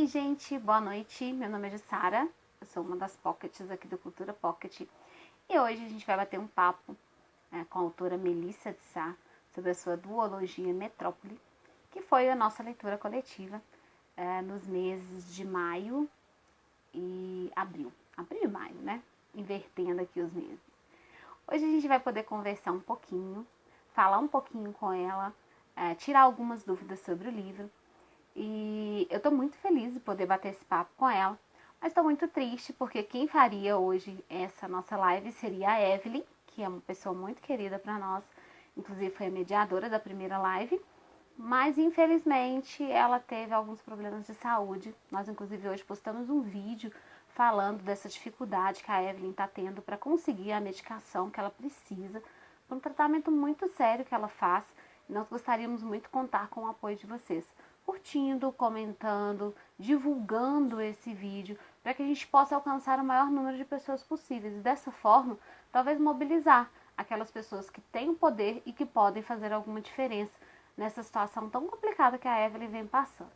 Oi, gente, boa noite. Meu nome é Jussara, eu sou uma das pockets aqui do Cultura Pocket e hoje a gente vai bater um papo com a autora Melissa de Sá sobre a sua duologia Metrópole, que foi a nossa leitura coletiva nos meses de maio e abril. Abril e maio, né? Invertendo aqui os meses. Hoje a gente vai poder conversar um pouquinho, falar um pouquinho com ela, tirar algumas dúvidas sobre o livro. E eu tô muito feliz de poder bater esse papo com ela, mas tô muito triste porque quem faria hoje essa nossa live seria a Evelyn, que é uma pessoa muito querida para nós, inclusive foi a mediadora da primeira live, mas infelizmente ela teve alguns problemas de saúde. Nós inclusive hoje postamos um vídeo falando dessa dificuldade que a Evelyn está tendo para conseguir a medicação que ela precisa, para um tratamento muito sério que ela faz. E nós gostaríamos muito de contar com o apoio de vocês, curtindo, comentando, divulgando esse vídeo, para que a gente possa alcançar o maior número de pessoas possíveis. E dessa forma, talvez mobilizar aquelas pessoas que têm o poder e que podem fazer alguma diferença nessa situação tão complicada que a Evelyn vem passando.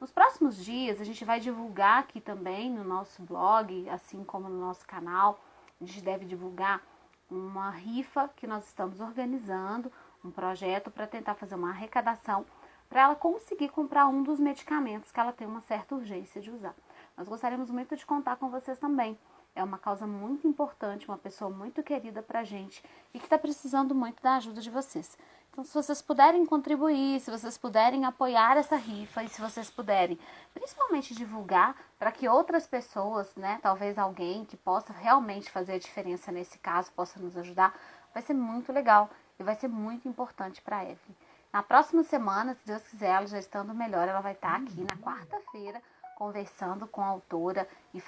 Nos próximos dias, a gente vai divulgar aqui também no nosso blog, assim como no nosso canal, a gente deve divulgar uma rifa que nós estamos organizando, um projeto para tentar fazer uma arrecadação para ela conseguir comprar um dos medicamentos que ela tem uma certa urgência de usar. Nós gostaríamos muito de contar com vocês também. É uma causa muito importante, uma pessoa muito querida pra gente e que está precisando muito da ajuda de vocês. Então, se vocês puderem contribuir, se vocês puderem apoiar essa rifa e se vocês puderem, principalmente divulgar para que outras pessoas, né, talvez alguém que possa realmente fazer a diferença nesse caso, possa nos ajudar, vai ser muito legal e vai ser muito importante para a Evelyn. Na próxima semana, se Deus quiser, ela já estando melhor, ela vai estar aqui na quarta-feira conversando com a autora e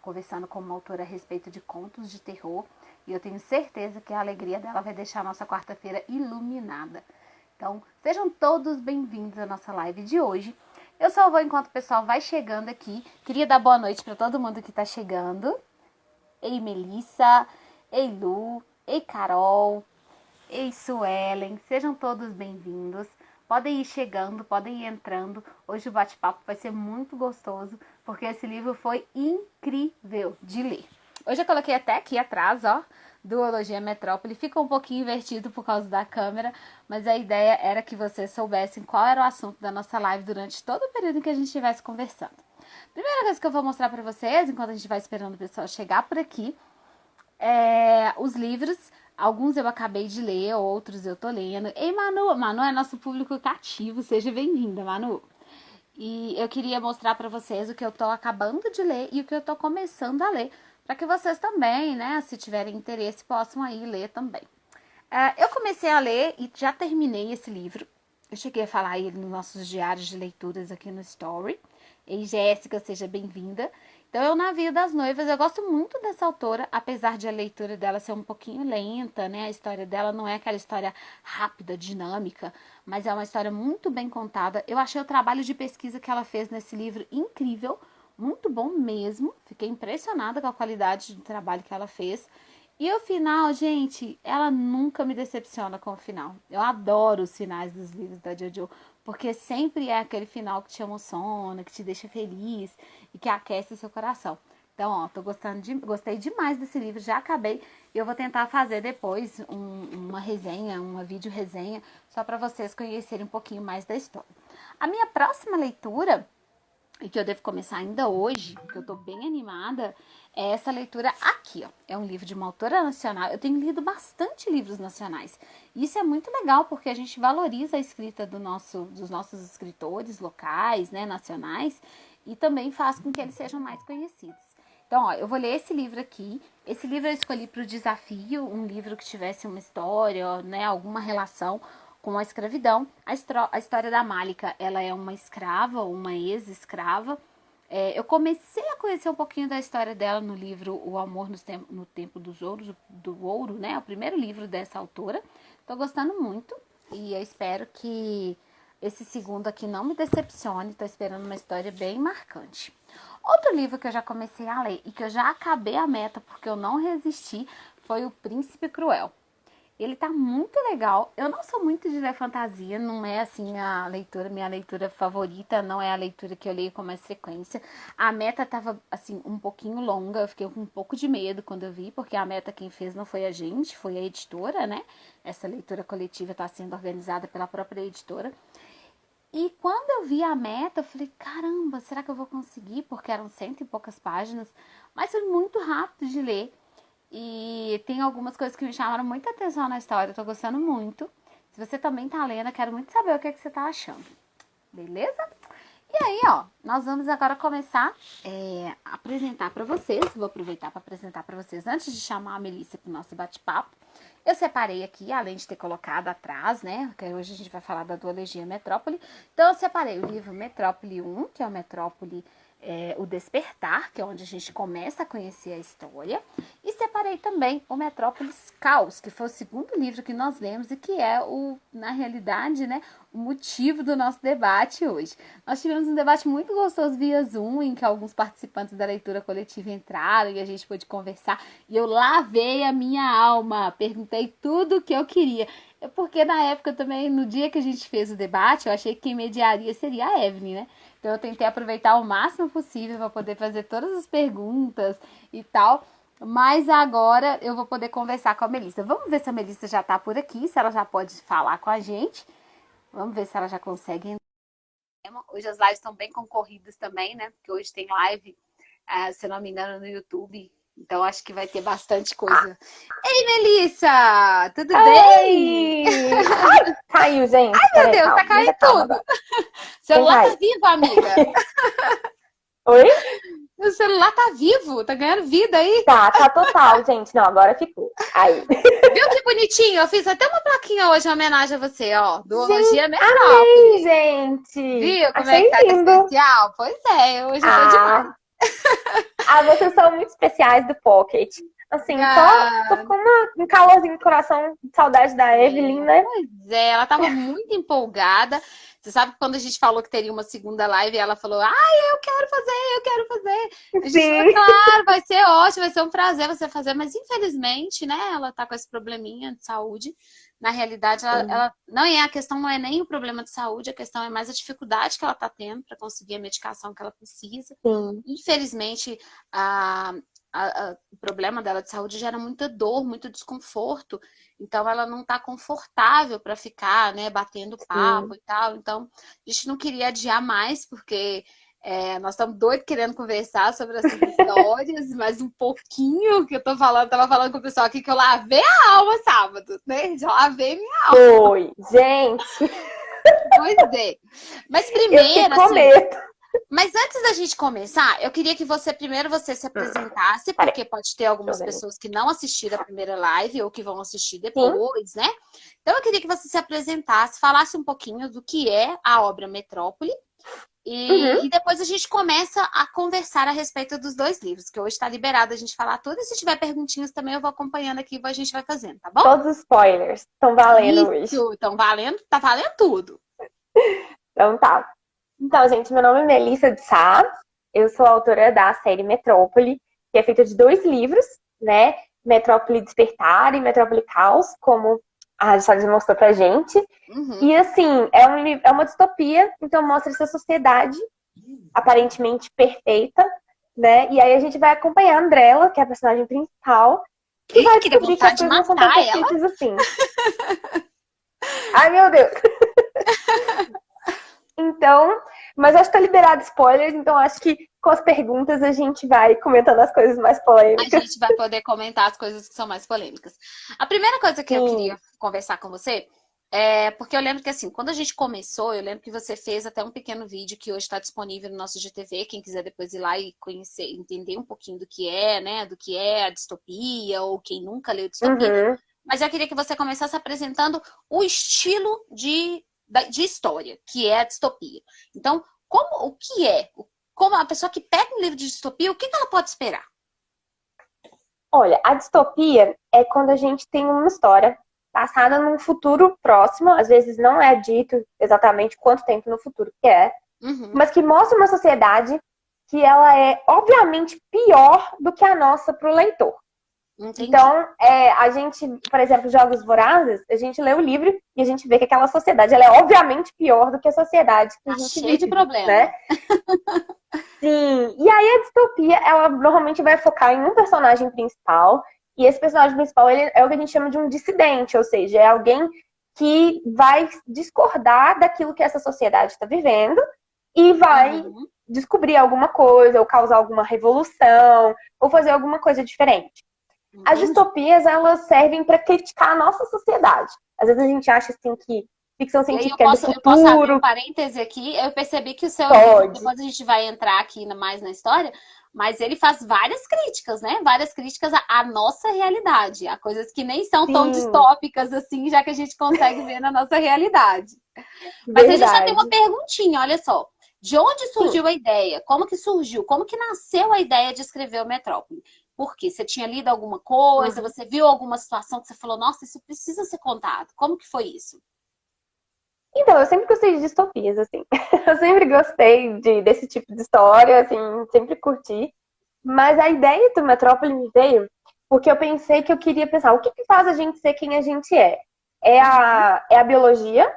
conversando com uma autora a respeito de contos de terror. E eu tenho certeza que a alegria dela vai deixar a nossa quarta-feira iluminada. Então, sejam todos bem-vindos à nossa live de hoje. Eu só vou enquanto o pessoal vai chegando aqui. Queria dar boa noite para todo mundo que está chegando. Ei, Melissa. Ei, Lu. Ei, Carol. Ei, Suelen. Sejam todos bem-vindos. Podem ir chegando, podem ir entrando. Hoje o bate-papo vai ser muito gostoso, porque esse livro foi incrível de ler. Hoje eu coloquei até aqui atrás, ó, Duologia Metrópole. Fica um pouquinho invertido por causa da câmera, mas a ideia era que vocês soubessem qual era o assunto da nossa live durante todo o período em que a gente estivesse conversando. Primeira coisa que eu vou mostrar para vocês, enquanto a gente vai esperando o pessoal chegar por aqui, é os livros. Alguns eu acabei de ler, outros eu tô lendo. Ei, Manu! Manu é nosso público cativo. Seja bem-vinda, Manu. E eu queria mostrar pra vocês o que eu tô acabando de ler e o que eu tô começando a ler, para que vocês também, né, se tiverem interesse, possam aí ler também. Eu comecei a ler e já terminei esse livro. Eu cheguei a falar ele nos nossos diários de leituras aqui no Story. Ei, Jéssica, seja bem-vinda. Então, é o Navio das Noivas. Eu gosto muito dessa autora, apesar de a leitura dela ser um pouquinho lenta, né? A história dela não é aquela história rápida, dinâmica, mas é uma história muito bem contada. Eu achei o trabalho de pesquisa que ela fez nesse livro incrível, muito bom mesmo. Fiquei impressionada com a qualidade de trabalho que ela fez. E o final, gente, ela nunca me decepciona com o final. Eu adoro os finais dos livros da Jojo, porque sempre é aquele final que te emociona, que te deixa feliz e que aquece o seu coração. Então, ó, gostei demais desse livro, já acabei. E eu vou tentar fazer depois uma resenha, uma vídeo resenha, só para vocês conhecerem um pouquinho mais da história. A minha próxima leitura, e que eu devo começar ainda hoje, porque eu tô bem animada, é essa leitura aqui, ó. É um livro de uma autora nacional. Eu tenho lido bastante livros nacionais. E isso é muito legal, porque a gente valoriza a escrita dos nossos escritores locais, né, nacionais, e também faz com que eles sejam mais conhecidos. Então, ó, eu vou ler esse livro aqui. Esse livro eu escolhi para o desafio, um livro que tivesse uma história, né, alguma relação com a escravidão. A história da Málica, ela é uma escrava, uma ex-escrava. Eu comecei a conhecer um pouquinho da história dela no livro O Amor no Tempo do Ouro, né? O primeiro livro dessa autora. Tô gostando muito e eu espero que esse segundo aqui não me decepcione. Tô esperando uma história bem marcante. Outro livro que eu já comecei a ler e que eu já acabei a meta porque eu não resisti foi O Príncipe Cruel. Ele tá muito legal. Eu não sou muito de ler fantasia, não é assim a leitura, minha leitura favorita, não é a leitura que eu leio com mais frequência. A meta tava assim um pouquinho longa, eu fiquei com um pouco de medo quando eu vi, porque a meta quem fez não foi a gente, foi a editora, né? Essa leitura coletiva está sendo organizada pela própria editora. E quando eu vi a meta, eu falei, caramba, será que eu vou conseguir? Porque eram 100 e poucas páginas, mas foi muito rápido de ler. E tem algumas coisas que me chamaram muita atenção na história, eu tô gostando muito. Se você também tá lendo, eu quero muito saber o que, é que você tá achando. Beleza? E aí, ó, nós vamos agora começar a apresentar para vocês. Vou aproveitar para apresentar para vocês antes de chamar a Melissa para o nosso bate-papo. Eu separei aqui, além de ter colocado atrás, né? Porque hoje a gente vai falar da duologia Metrópole. Então, eu separei o livro Metrópole 1, que é o Metrópole, o Despertar, que é onde a gente começa a conhecer a história. E separei também o Metrópolis Caos, que foi o segundo livro que nós lemos e que é, na realidade, né, o motivo do nosso debate hoje. Nós tivemos um debate muito gostoso via Zoom, em que alguns participantes da leitura coletiva entraram e a gente pôde conversar. E eu lavei a minha alma, perguntei tudo o que eu queria. Porque na época também, no dia que a gente fez o debate, eu achei que quem mediaria seria a Evelyn, né? Então eu tentei aproveitar o máximo possível para poder fazer todas as perguntas e tal. Mas agora eu vou poder conversar com a Melissa. Vamos ver se a Melissa já tá por aqui, se ela já pode falar com a gente. Vamos ver se ela já consegue. Hoje as lives estão bem concorridas também, né? Porque hoje tem live, se não me engano, no YouTube. Então acho que vai ter bastante coisa. Ei, Melissa! Tudo bem? Ai, caiu, gente. Ai, meu Deus, tá caindo tudo. O celular tá vivo, amiga. Oi? O celular tá vivo, tá ganhando vida aí. Tá total, gente. Não, agora ficou. Aí. Viu que bonitinho? Eu fiz até uma plaquinha hoje em homenagem a você, ó. Duologia Metrópole. Amei, gente. Viu como Achei é que tá lindo. especial? Pois é, hoje eu tô demais. Vocês são muito especiais do Pocket. Assim, tô com um calorzinho no coração, de saudade da Evelyn, né? Pois é, ela tava muito empolgada. Você sabe que quando a gente falou que teria uma segunda live, ela falou, eu quero fazer. A gente falou, claro, vai ser ótimo, vai ser um prazer você fazer. Mas infelizmente, né, ela tá com esse probleminha de saúde. Na realidade, ela não é, a questão não é nem o problema de saúde, a questão é mais a dificuldade que ela tá tendo para conseguir a medicação que ela precisa. Sim. Infelizmente, o problema dela de saúde gera muita dor, muito desconforto. Então, ela não tá confortável para ficar, né, batendo papo e tal. Então, a gente não queria adiar mais, porque nós estamos doidos querendo conversar sobre essas histórias, mas um pouquinho que eu tava falando com o pessoal aqui que eu lavei a alma sábado, né? Já lavei minha alma. Foi, gente. Pois é. Mas primeiro, assim... Mas antes da gente começar, eu queria que você se apresentasse, porque pode ter algumas pessoas que não assistiram a primeira live ou que vão assistir depois, né? Então eu queria que você se apresentasse, falasse um pouquinho do que é a obra Metrópole e depois a gente começa a conversar a respeito dos dois livros, que hoje está liberado a gente falar tudo. E se tiver perguntinhas também eu vou acompanhando aqui e a gente vai fazendo, tá bom? Todos os spoilers estão valendo hoje. Estão valendo, tá valendo tudo. Então tá. Então, gente, meu nome é Melissa de Sá, eu sou autora da série Metrópole, que é feita de 2 livros, né? Metrópole Despertar e Metrópole Caos, como a Rádio Salles mostrou pra gente. E, assim, é uma distopia, então mostra essa sociedade aparentemente perfeita, né? E aí a gente vai acompanhar a Andrella, que é a personagem principal, e vai descobrir que as coisas não são tão perfeitas assim. Ai, meu Deus! Então, mas acho que tá liberado spoilers, então acho que com as perguntas a gente vai comentando as coisas mais polêmicas. A gente vai poder comentar as coisas que são mais polêmicas. A primeira coisa que eu queria conversar com você porque eu lembro que assim, quando a gente começou, eu lembro que você fez até um pequeno vídeo que hoje está disponível no nosso GTV, quem quiser depois ir lá e conhecer, entender um pouquinho do que é, né, do que é a distopia, ou quem nunca leu distopia. Mas eu queria que você começasse apresentando o estilo de história, que é a distopia. Então, o que é? Como a pessoa que pega um livro de distopia, o que ela pode esperar? Olha, a distopia é quando a gente tem uma história passada num futuro próximo, às vezes não é dito exatamente quanto tempo no futuro que é, mas que mostra uma sociedade que ela é, obviamente, pior do que a nossa para o leitor. Entendi. Então, a gente, por exemplo, Jogos Vorazes, a gente lê o livro e a gente vê que aquela sociedade, ela é obviamente pior do que a sociedade que a Tá gente cheio de vive, né? problema. Sim, e aí a distopia, ela normalmente vai focar em um personagem principal, e esse personagem principal, ele é o que a gente chama de um dissidente, ou seja, é alguém que vai discordar daquilo que essa sociedade está vivendo e vai Uhum, descobrir alguma coisa, ou causar alguma revolução, ou fazer alguma coisa diferente. As entendi. distopias, elas servem para criticar a nossa sociedade. Às vezes a gente acha assim que ficção E aí científica é do eu posso abrir um futuro, parêntese aqui. Eu percebi que o seu livro, pode. depois a gente vai entrar aqui mais na história, mas ele faz várias críticas, né? Várias críticas à nossa realidade, a coisas que nem são tão Sim, distópicas assim, já que a gente consegue ver na nossa realidade. Mas a gente já tem uma verdade. perguntinha, olha só. De onde Sim. surgiu a ideia? Como que surgiu? Como que nasceu a ideia de escrever o Metrópole? Por quê? Você tinha lido alguma coisa? Uhum. Você viu alguma situação que você falou, nossa, isso precisa ser contado. Como que foi isso? Então, eu sempre gostei de distopias, assim. Eu sempre gostei desse tipo de história, assim, sempre curti. Mas a ideia do Metrópole me veio porque eu pensei que eu queria pensar, o que que faz a gente ser quem a gente é? Uhum, É a biologia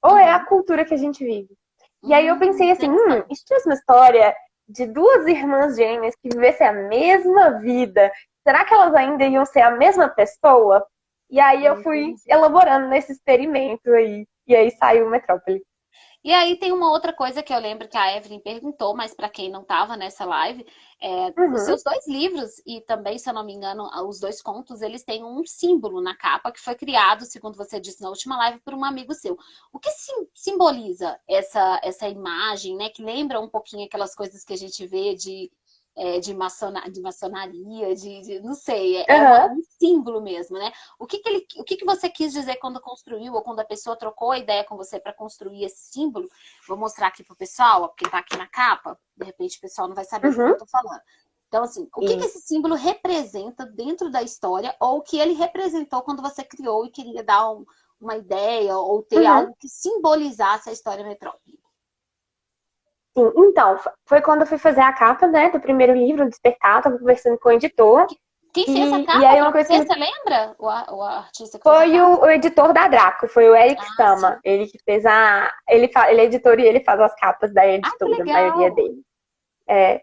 ou é a uhum, cultura que a gente vive? E aí eu pensei assim, e interessante. se tivesse uma história de duas irmãs gêmeas que vivessem a mesma vida, será que elas ainda iam ser a mesma pessoa? E aí eu fui Entendi. elaborando nesse experimento aí. E aí saiu o Metrópole. E aí tem uma outra coisa que eu lembro que a Evelyn perguntou, mas para quem não estava nessa live, os Uhum. seus dois livros e também, se eu não me engano, os dois contos, eles têm um símbolo na capa que foi criado, segundo você disse na última live, por um amigo seu. O que simboliza essa imagem, né? Que lembra um pouquinho aquelas coisas que a gente vê de maçonaria, não sei, Aham. um símbolo mesmo, né? O que que você quis dizer quando construiu ou quando a pessoa trocou a ideia com você para construir esse símbolo? Vou mostrar aqui pro pessoal, ó, porque tá aqui na capa, de repente o pessoal não vai saber do que Uhum. eu tô falando. Então, assim, o que que esse Isso. símbolo representa dentro da história ou o que ele representou quando você criou e queria dar uma ideia ou ter Uhum. algo que simbolizasse a história metrópole? Sim. Então, foi quando eu fui fazer a capa, né, do primeiro livro, Despertar, tava conversando com o editor. Quem fez a E capa aí para uma coisa que você, me... você lembra? O artista que fez a Foi capa? o editor da Draco, foi o Eric Ah, Sama. sim. Ele que fez a. Ele é editor e ele faz as capas da Ah, que editora, a maioria legal. dele. É.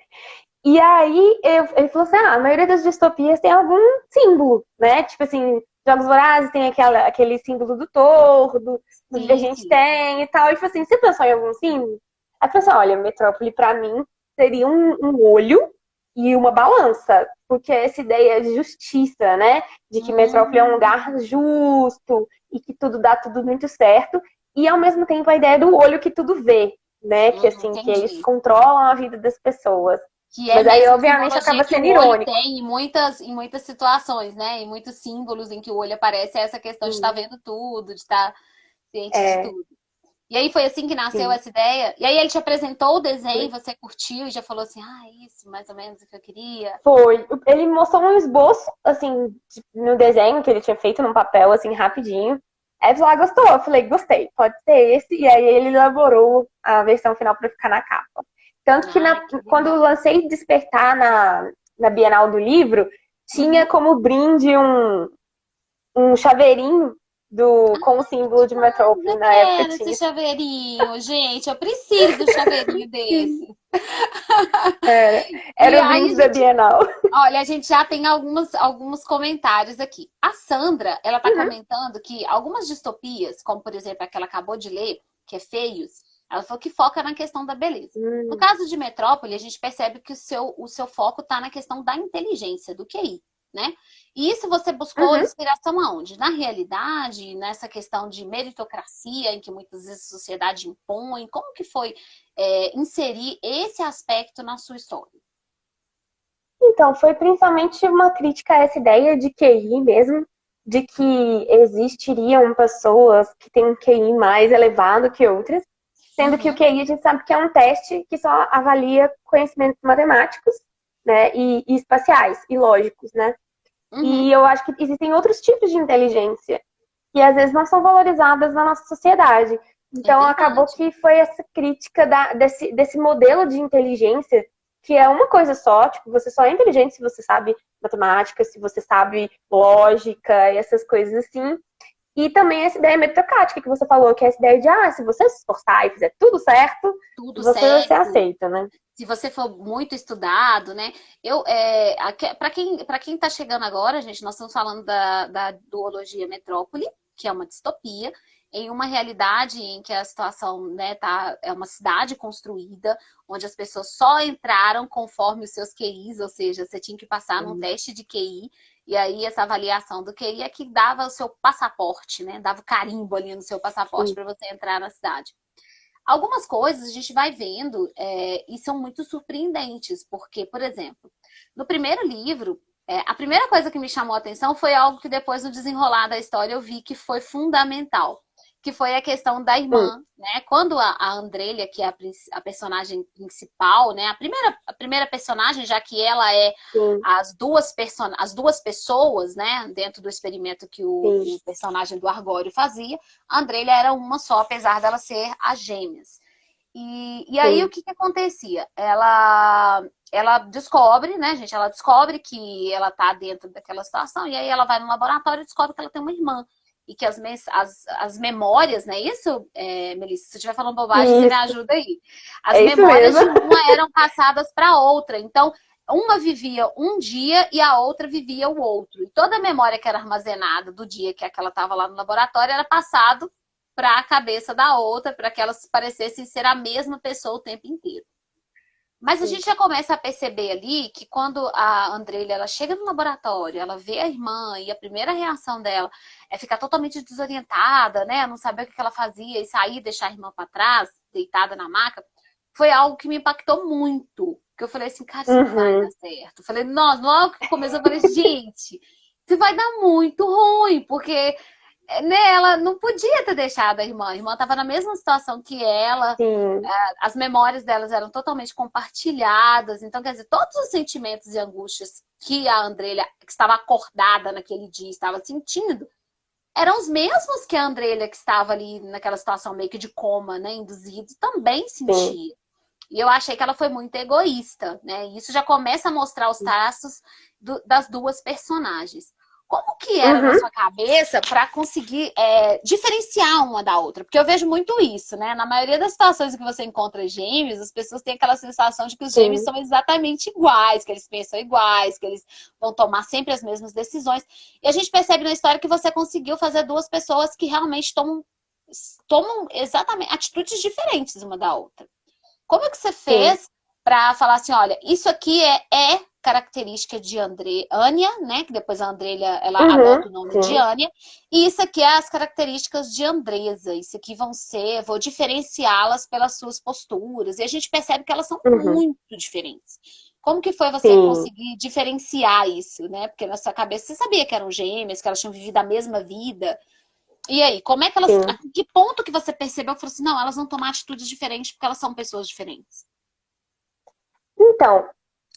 E aí ele falou assim: a maioria das distopias tem algum símbolo, né? Tipo assim, Jogos Vorazes tem aquele símbolo do tordo, no Divergente Sim. tem e tal. E falou assim: você pensou em algum símbolo? Aí eu falei assim: olha, Metrópole pra mim seria um olho e uma balança, porque essa ideia de justiça, né? De que Metrópole é um lugar Hum, justo e que tudo dá tudo muito certo, e ao mesmo tempo a ideia do olho que tudo vê, né? Que assim, que eles entendi. controlam a vida das pessoas. Que é Mas aí, mesmo a obviamente, simbologia acaba que o sendo olho irônico. tem em muitas situações, né? Em muitos símbolos em que o olho aparece, é essa questão de estar Sim, vendo tudo, de estar ciente de é, tudo. E aí foi assim que nasceu sim. essa ideia? E aí ele te apresentou o desenho, Foi. você curtiu e já falou assim, ah, isso, mais ou menos o que eu queria. Foi. Ele mostrou um esboço, assim, no desenho que ele tinha feito num papel, assim, rapidinho. Aí ele falou, gostou? Eu falei, gostei, pode ser esse. E aí ele elaborou a versão final para ficar na capa. Tanto que Ai, que quando eu legal. lancei Despertar na Bienal do Livro, tinha Uhum. como brinde um chaveirinho com o símbolo de Mas Metrópole. eu Na época quero esse tinha. chaveirinho, gente. Eu preciso do chaveirinho Sim. desse. Era, E era o aí brinde da Bienal. olha, a gente já tem alguns comentários aqui. A Sandra, ela tá Uhum. comentando que algumas distopias, como por exemplo a que ela acabou de ler, que é Feios, ela falou que foca na questão da beleza. No Hum. caso de Metrópole, a gente percebe que o seu foco está na questão da inteligência, do QI, né? E isso você buscou Uhum. inspiração aonde? Na realidade, nessa questão de meritocracia, em que muitas vezes a sociedade impõe, como que foi inserir esse aspecto na sua história? Então, foi principalmente uma crítica a essa ideia de QI mesmo, de que existiriam pessoas que têm um QI mais elevado que outras, sendo que o Uhum, QI a gente sabe que é um teste que só avalia conhecimentos matemáticos, né, e espaciais e lógicos, né? uhum, E eu acho que existem outros tipos de inteligência que às vezes não são valorizadas na nossa sociedade. é Então, acabou verdade. que foi essa crítica desse modelo de inteligência que é uma coisa só, tipo, você só é inteligente se você sabe matemática, se você sabe lógica e essas coisas assim. E também essa ideia meritocrática que você falou, que é essa ideia de, se você se esforçar e fizer tudo certo, Tudo você vai ser certo. aceita, né? Se você for muito estudado, né? Para quem está chegando agora, gente, nós estamos falando da duologia Metrópole, que é uma distopia, em uma realidade em que a situação, né, é uma cidade construída, onde as pessoas só entraram conforme os seus QIs, ou seja, você tinha que passar num teste de QI, e aí essa avaliação do QI é que dava o seu passaporte, né? Dava o carimbo ali no seu passaporte Sim. para você entrar na cidade. Algumas coisas a gente vai vendo e são muito surpreendentes, porque, por exemplo, no primeiro livro, a primeira coisa que me chamou a atenção foi algo que depois no desenrolar da história eu vi que foi fundamental, que foi a questão da irmã, né? Quando a Andrelha, que é a personagem principal, né? A primeira personagem, já que ela é Sim. as duas pessoas, né? Dentro do experimento que o personagem do Argório fazia, a Andrelha era uma só, apesar dela ser as gêmeas. E aí o que acontecia? Ela descobre, né, gente? Ela descobre que ela tá dentro daquela situação, e aí ela vai no laboratório e descobre que ela tem uma irmã. E que as memórias, não é isso, Melissa? Se eu estiver falando bobagem, você me ajuda aí. As memórias de uma eram passadas para outra. Então, uma vivia um dia e a outra vivia o outro. E toda a memória que era armazenada do dia que ela estava lá no laboratório era passado para a cabeça da outra, para que elas parecessem ser a mesma pessoa o tempo inteiro. Mas a gente já começa a perceber ali que quando a Andrelha ela chega no laboratório, ela vê a irmã e a primeira reação dela é ficar totalmente desorientada, né? Não saber o que ela fazia e sair e deixar a irmã para trás, deitada na maca, foi algo que me impactou muito. Porque eu falei assim, cara, isso não vai dar certo. Eu falei, nossa, logo que começou, eu falei, gente, isso vai dar muito ruim, porque né, ela não podia ter deixado a irmã. A irmã estava na mesma situação que ela. As memórias delas eram totalmente compartilhadas. Então, quer dizer, todos os sentimentos e angústias que a Andrelha, que estava acordada naquele dia, estava sentindo, eram os mesmos que a Andrelha, que estava ali naquela situação meio que de coma, né, induzido, também sentia. E eu achei que ela foi muito egoísta, né? E isso já começa a mostrar os traços das duas personagens. Como que era na sua cabeça para conseguir diferenciar uma da outra? Porque eu vejo muito isso, né? Na maioria das situações que você encontra gêmeos, as pessoas têm aquela sensação de que os gêmeos são exatamente iguais, que eles pensam iguais, que eles vão tomar sempre as mesmas decisões. E a gente percebe na história que você conseguiu fazer duas pessoas que realmente tomam exatamente atitudes diferentes uma da outra. Como é que você fez para falar assim, olha, isso aqui é característica de Ania, né? Que depois a Andrelha, ela adota o nome de Ania. E isso aqui é as características de Andresa. Isso aqui vou diferenciá-las pelas suas posturas. E a gente percebe que elas são muito diferentes. Como que foi você conseguir diferenciar isso, né? Porque na sua cabeça você sabia que eram gêmeas, que elas tinham vivido a mesma vida. E aí, como é que elas. A que ponto que você percebeu que falou assim, não, elas vão tomar atitudes diferentes porque elas são pessoas diferentes? Então,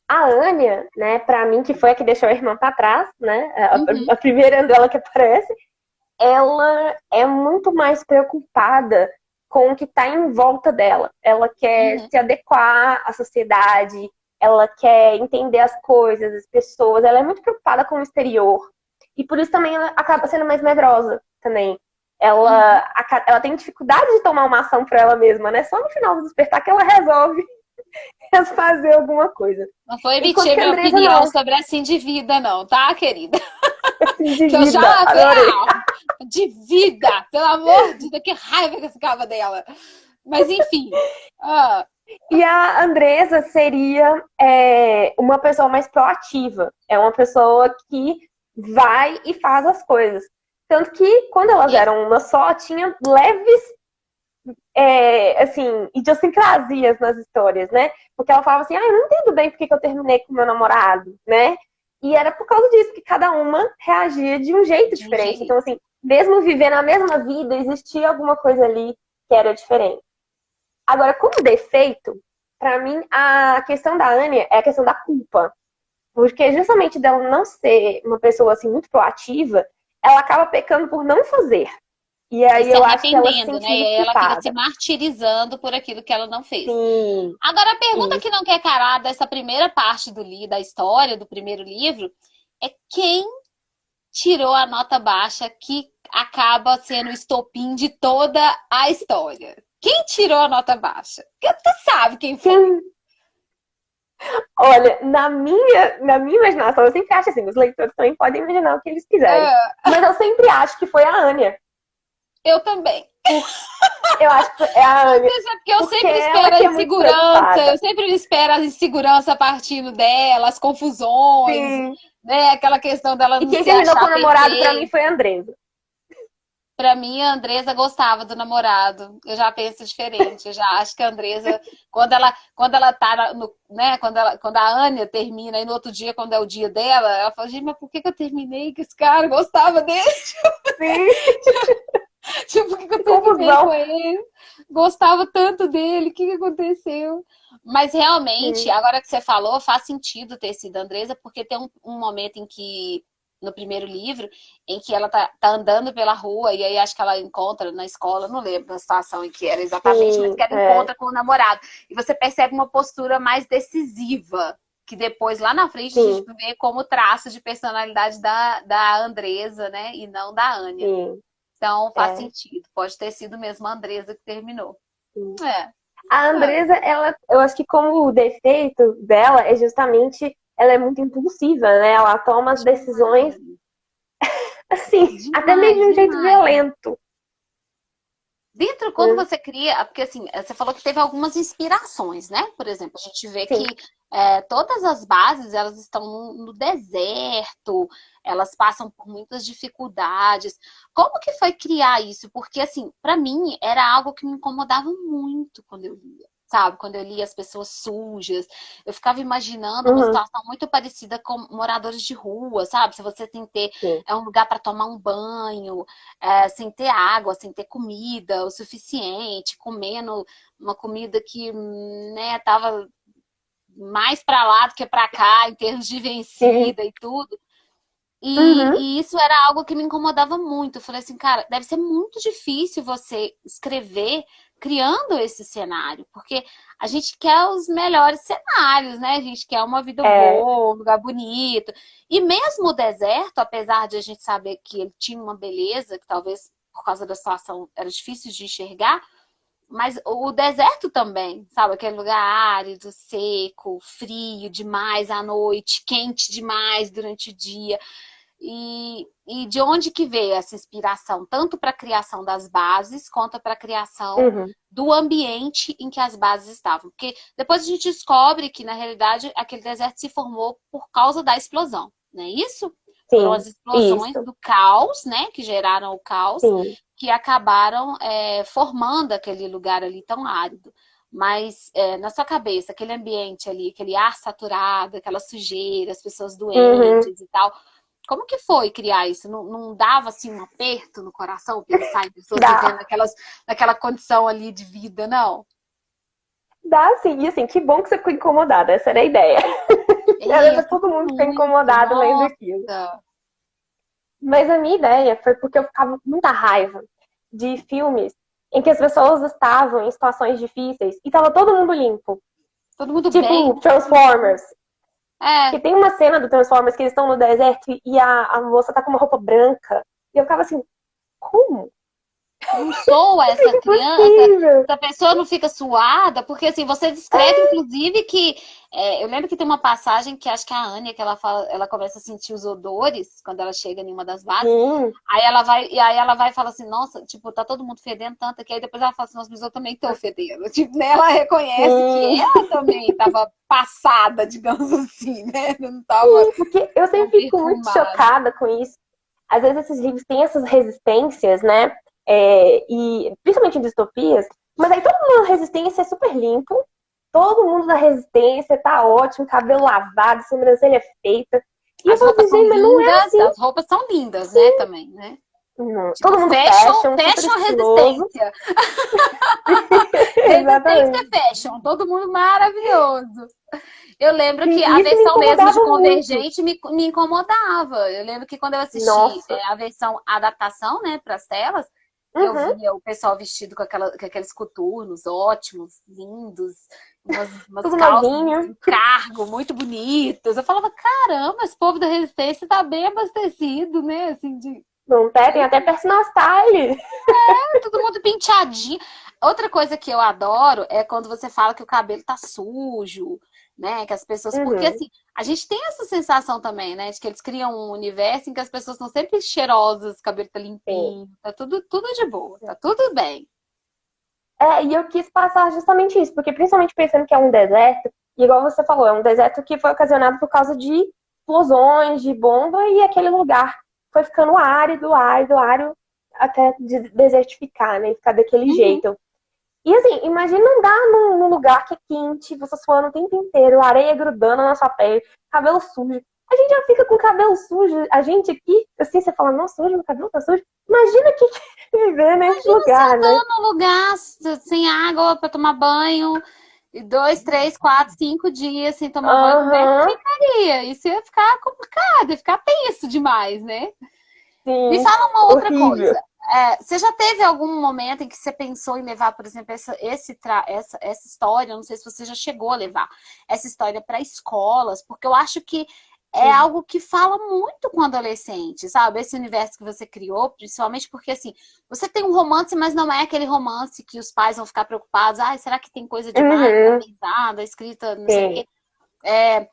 a Ania, né, pra mim, que foi a que deixou a irmã pra trás, né? A primeira dela que aparece, ela é muito mais preocupada com o que tá em volta dela. Ela quer se adequar à sociedade, ela quer entender as coisas, as pessoas, ela é muito preocupada com o exterior. E por isso também ela acaba sendo mais medrosa também. Ela tem dificuldade de tomar uma ação por ela mesma, né? Só no final do despertar que ela resolve fazer alguma coisa. Não foi emitir minha opinião sobre assim de vida, não, tá, querida? Assim de que vida, eu já adorei. De vida, pelo amor de Deus, que raiva que eu ficava dela. Mas enfim. E a Andresa seria uma pessoa mais proativa. É uma pessoa que vai e faz as coisas. Tanto que, quando elas eram uma só, tinha leves assim, idiosincrasias nas histórias, né? Porque ela falava assim, eu não entendo bem porque que eu terminei com meu namorado, né? E era por causa disso que cada uma reagia de um jeito diferente. Então, assim, mesmo vivendo a mesma vida, existia alguma coisa ali que era diferente. Agora, como defeito, pra mim, a questão da Ania é a questão da culpa. Porque justamente dela não ser uma pessoa assim muito proativa, ela acaba pecando por não fazer. E aí se eu acho que ela se arrependendo, né? E sentindo aí ela fica se culpada. martirizando por aquilo que ela não fez. Sim, Agora, a pergunta que isso. não quer calar dessa primeira parte da história, do primeiro livro, é quem tirou a nota baixa que acaba sendo o estopim de toda a história? Quem tirou a nota baixa? Porque tu sabe quem foi. Quem, olha, na minha imaginação, eu sempre acho assim, os leitores também podem imaginar o que eles quiserem. Ah, Mas eu sempre acho que foi a Anya. eu também. Eu acho que é a Anya. Mas é porque eu Porque sempre ela espero a que é muito insegurança, eu preocupada. sempre espero a insegurança partindo dela, as confusões, Sim. né? Aquela questão dela E não quem se terminou com achar o namorado pra mim perfeita. foi a Andresa. Pra mim, a Andresa gostava do namorado. Eu já penso diferente. Eu já acho que a Andresa, quando ela tá né, quando a Anya termina, e no outro dia, quando é o dia dela, ela fala, gente, mas por que que eu terminei com esse cara? Eu gostava dele. Sim, Tipo, por que que eu que terminei com confusão. ele? Gostava tanto dele, o que que aconteceu? Mas realmente, Sim. agora que você falou, faz sentido ter sido a Andresa, porque tem um momento em que, no primeiro livro, em que ela tá andando pela rua, e aí acho que ela encontra na escola, não lembro da situação em que era exatamente, mas Sim, que ela é. encontra com o namorado. E você percebe uma postura mais decisiva, que depois, lá na frente, a gente Sim, vê como traço de personalidade da Andresa, né? E não da Anya. sim, Então faz é. sentido. Pode ter sido mesmo a Andresa que terminou. Sim. É. A É. Andresa, ela, eu acho que como o defeito dela é justamente ela é muito impulsiva, né? Ela toma as decisões Demais. assim, até meio Demais, de um jeito demais. violento, Dentro, quando né? você cria, porque assim, você falou que teve algumas inspirações, né? Por exemplo, a gente vê Sim. que todas as bases, elas estão no deserto, elas passam por muitas dificuldades. Como que foi criar isso? Porque, assim, para mim, era algo que me incomodava muito quando eu lia. Sabe, quando eu lia as pessoas sujas, eu ficava imaginando uma Uhum, situação muito parecida com moradores de rua, sabe? Se você tem que ter sim. um lugar para tomar um banho, sem ter água, sem ter comida o suficiente, comendo uma comida que, né, tava mais para lá do que para cá em termos de Sim. vencida e tudo. Uhum, E isso era algo que me incomodava muito. Eu falei assim, cara, deve ser muito difícil você escrever criando esse cenário, porque a gente quer os melhores cenários, né? A gente quer uma vida é, boa, um lugar bonito. E mesmo o deserto, apesar de a gente saber que ele tinha uma beleza, que talvez por causa da situação era difícil de enxergar, mas o deserto também, sabe? Aquele lugar árido, seco, frio demais à noite, quente demais durante o dia. E de onde que veio essa inspiração, tanto para a criação das bases, quanto para a criação uhum, do ambiente em que as bases estavam? Porque depois a gente descobre que, na realidade, aquele deserto se formou por causa da explosão, não é isso? Foram as sim, explosões isso, do caos, né, que geraram o caos, sim, que acabaram formando aquele lugar ali tão árido. Mas na sua cabeça, aquele ambiente ali, aquele ar saturado, aquela sujeira, as pessoas uhum. doentes e tal, como que foi criar isso? Não dava assim um aperto no coração pensar em pessoas vivendo Dá, naquela condição ali de vida, não? dá sim, e assim, que bom que você ficou incomodada, essa era a ideia. Era É, eu pra todo fico mundo ficar muito, incomodado lendo aquilo. nossa. Mas a minha ideia foi porque eu ficava com muita raiva de filmes em que as pessoas estavam em situações difíceis e tava todo mundo limpo. Todo mundo bem, Tipo né? Transformers. Que É, tem uma cena do Transformers que eles estão no deserto e a moça tá com uma roupa branca. E eu ficava assim, como? não soa essa É criança, impossível. essa pessoa não fica suada, porque assim, você descreve, inclusive, que eu lembro que tem uma passagem que acho que a Anya, que ela fala, ela começa a sentir os odores quando ela chega em uma das bases. Sim, Aí ela vai e fala assim, nossa, tipo, tá todo mundo fedendo tanto que aí depois ela fala assim, nossa, mas eu também tô fedendo. Tipo, né, ela reconhece que sim. ela também tava passada, digamos assim, né? Não tava Sim, porque eu tão sempre fico muito perfumada. chocada com isso. Às vezes esses livros têm essas resistências, né? E principalmente em distopias, mas aí todo mundo na resistência é super limpo, todo mundo na resistência tá ótimo, cabelo lavado, sobrancelha feita. E eu As falo roupas assim, são gente, mas não é lindas, assim. as roupas são lindas, né, também, né? Não. Tipo, Todo mundo fashion, fashion, super fashion estiloso. resistência. Resistência Exatamente. fashion, todo mundo maravilhoso. Eu lembro que Sim, a e isso me versão mesmo de incomodava muito. Convergente me incomodava. Eu lembro que quando eu assisti Nossa. a versão adaptação, né, para as telas, eu Uhum. via o pessoal vestido com aqueles coturnos ótimos, lindos, umas Tudo calças novinho. de cargo muito bonitas. Eu falava, caramba, esse povo da resistência tá bem abastecido, né? Assim, Não tem até personal style. todo mundo penteadinho. Outra coisa que eu adoro é quando você fala que o cabelo tá sujo, né? Que as pessoas. Porque Uhum. assim, a gente tem essa sensação também, né? De que eles criam um universo em que as pessoas estão sempre cheirosas, o cabelo tá Sim. limpinho, tá tudo de boa, tá tudo bem. E eu quis passar justamente isso, porque principalmente pensando que é um deserto, e igual você falou, é um deserto que foi ocasionado por causa de explosões, de bomba, e aquele lugar foi ficando árido, árido, árido, até desertificar, né? E ficar daquele Uhum. jeito. E assim, imagina andar num lugar que é quente, você suando o tempo inteiro, areia grudando na sua pele, cabelo sujo. A gente já fica com o cabelo sujo, a gente aqui, assim, você fala, nossa, hoje meu cabelo tá sujo. Imagina que viver nesse Imagina você lugar, né? andando num lugar sem água pra tomar banho, e 2, 3, 4, 5 dias sem tomar banho, como é que Aham, ficaria? Isso ia ficar complicado, ia ficar tenso demais, né? Me sim, fala uma outra horrível. coisa. Você já teve algum momento em que você pensou em levar, por exemplo, essa história? Eu não sei se você já chegou a levar essa história para escolas, porque eu acho que é Sim. algo que fala muito com adolescente, sabe? Esse universo que você criou, principalmente porque assim, você tem um romance, mas não é aquele romance que os pais vão ficar preocupados. Ah, será que tem coisa demais? Tá Uhum, pesada, escrita, não sei o sim. quê. É,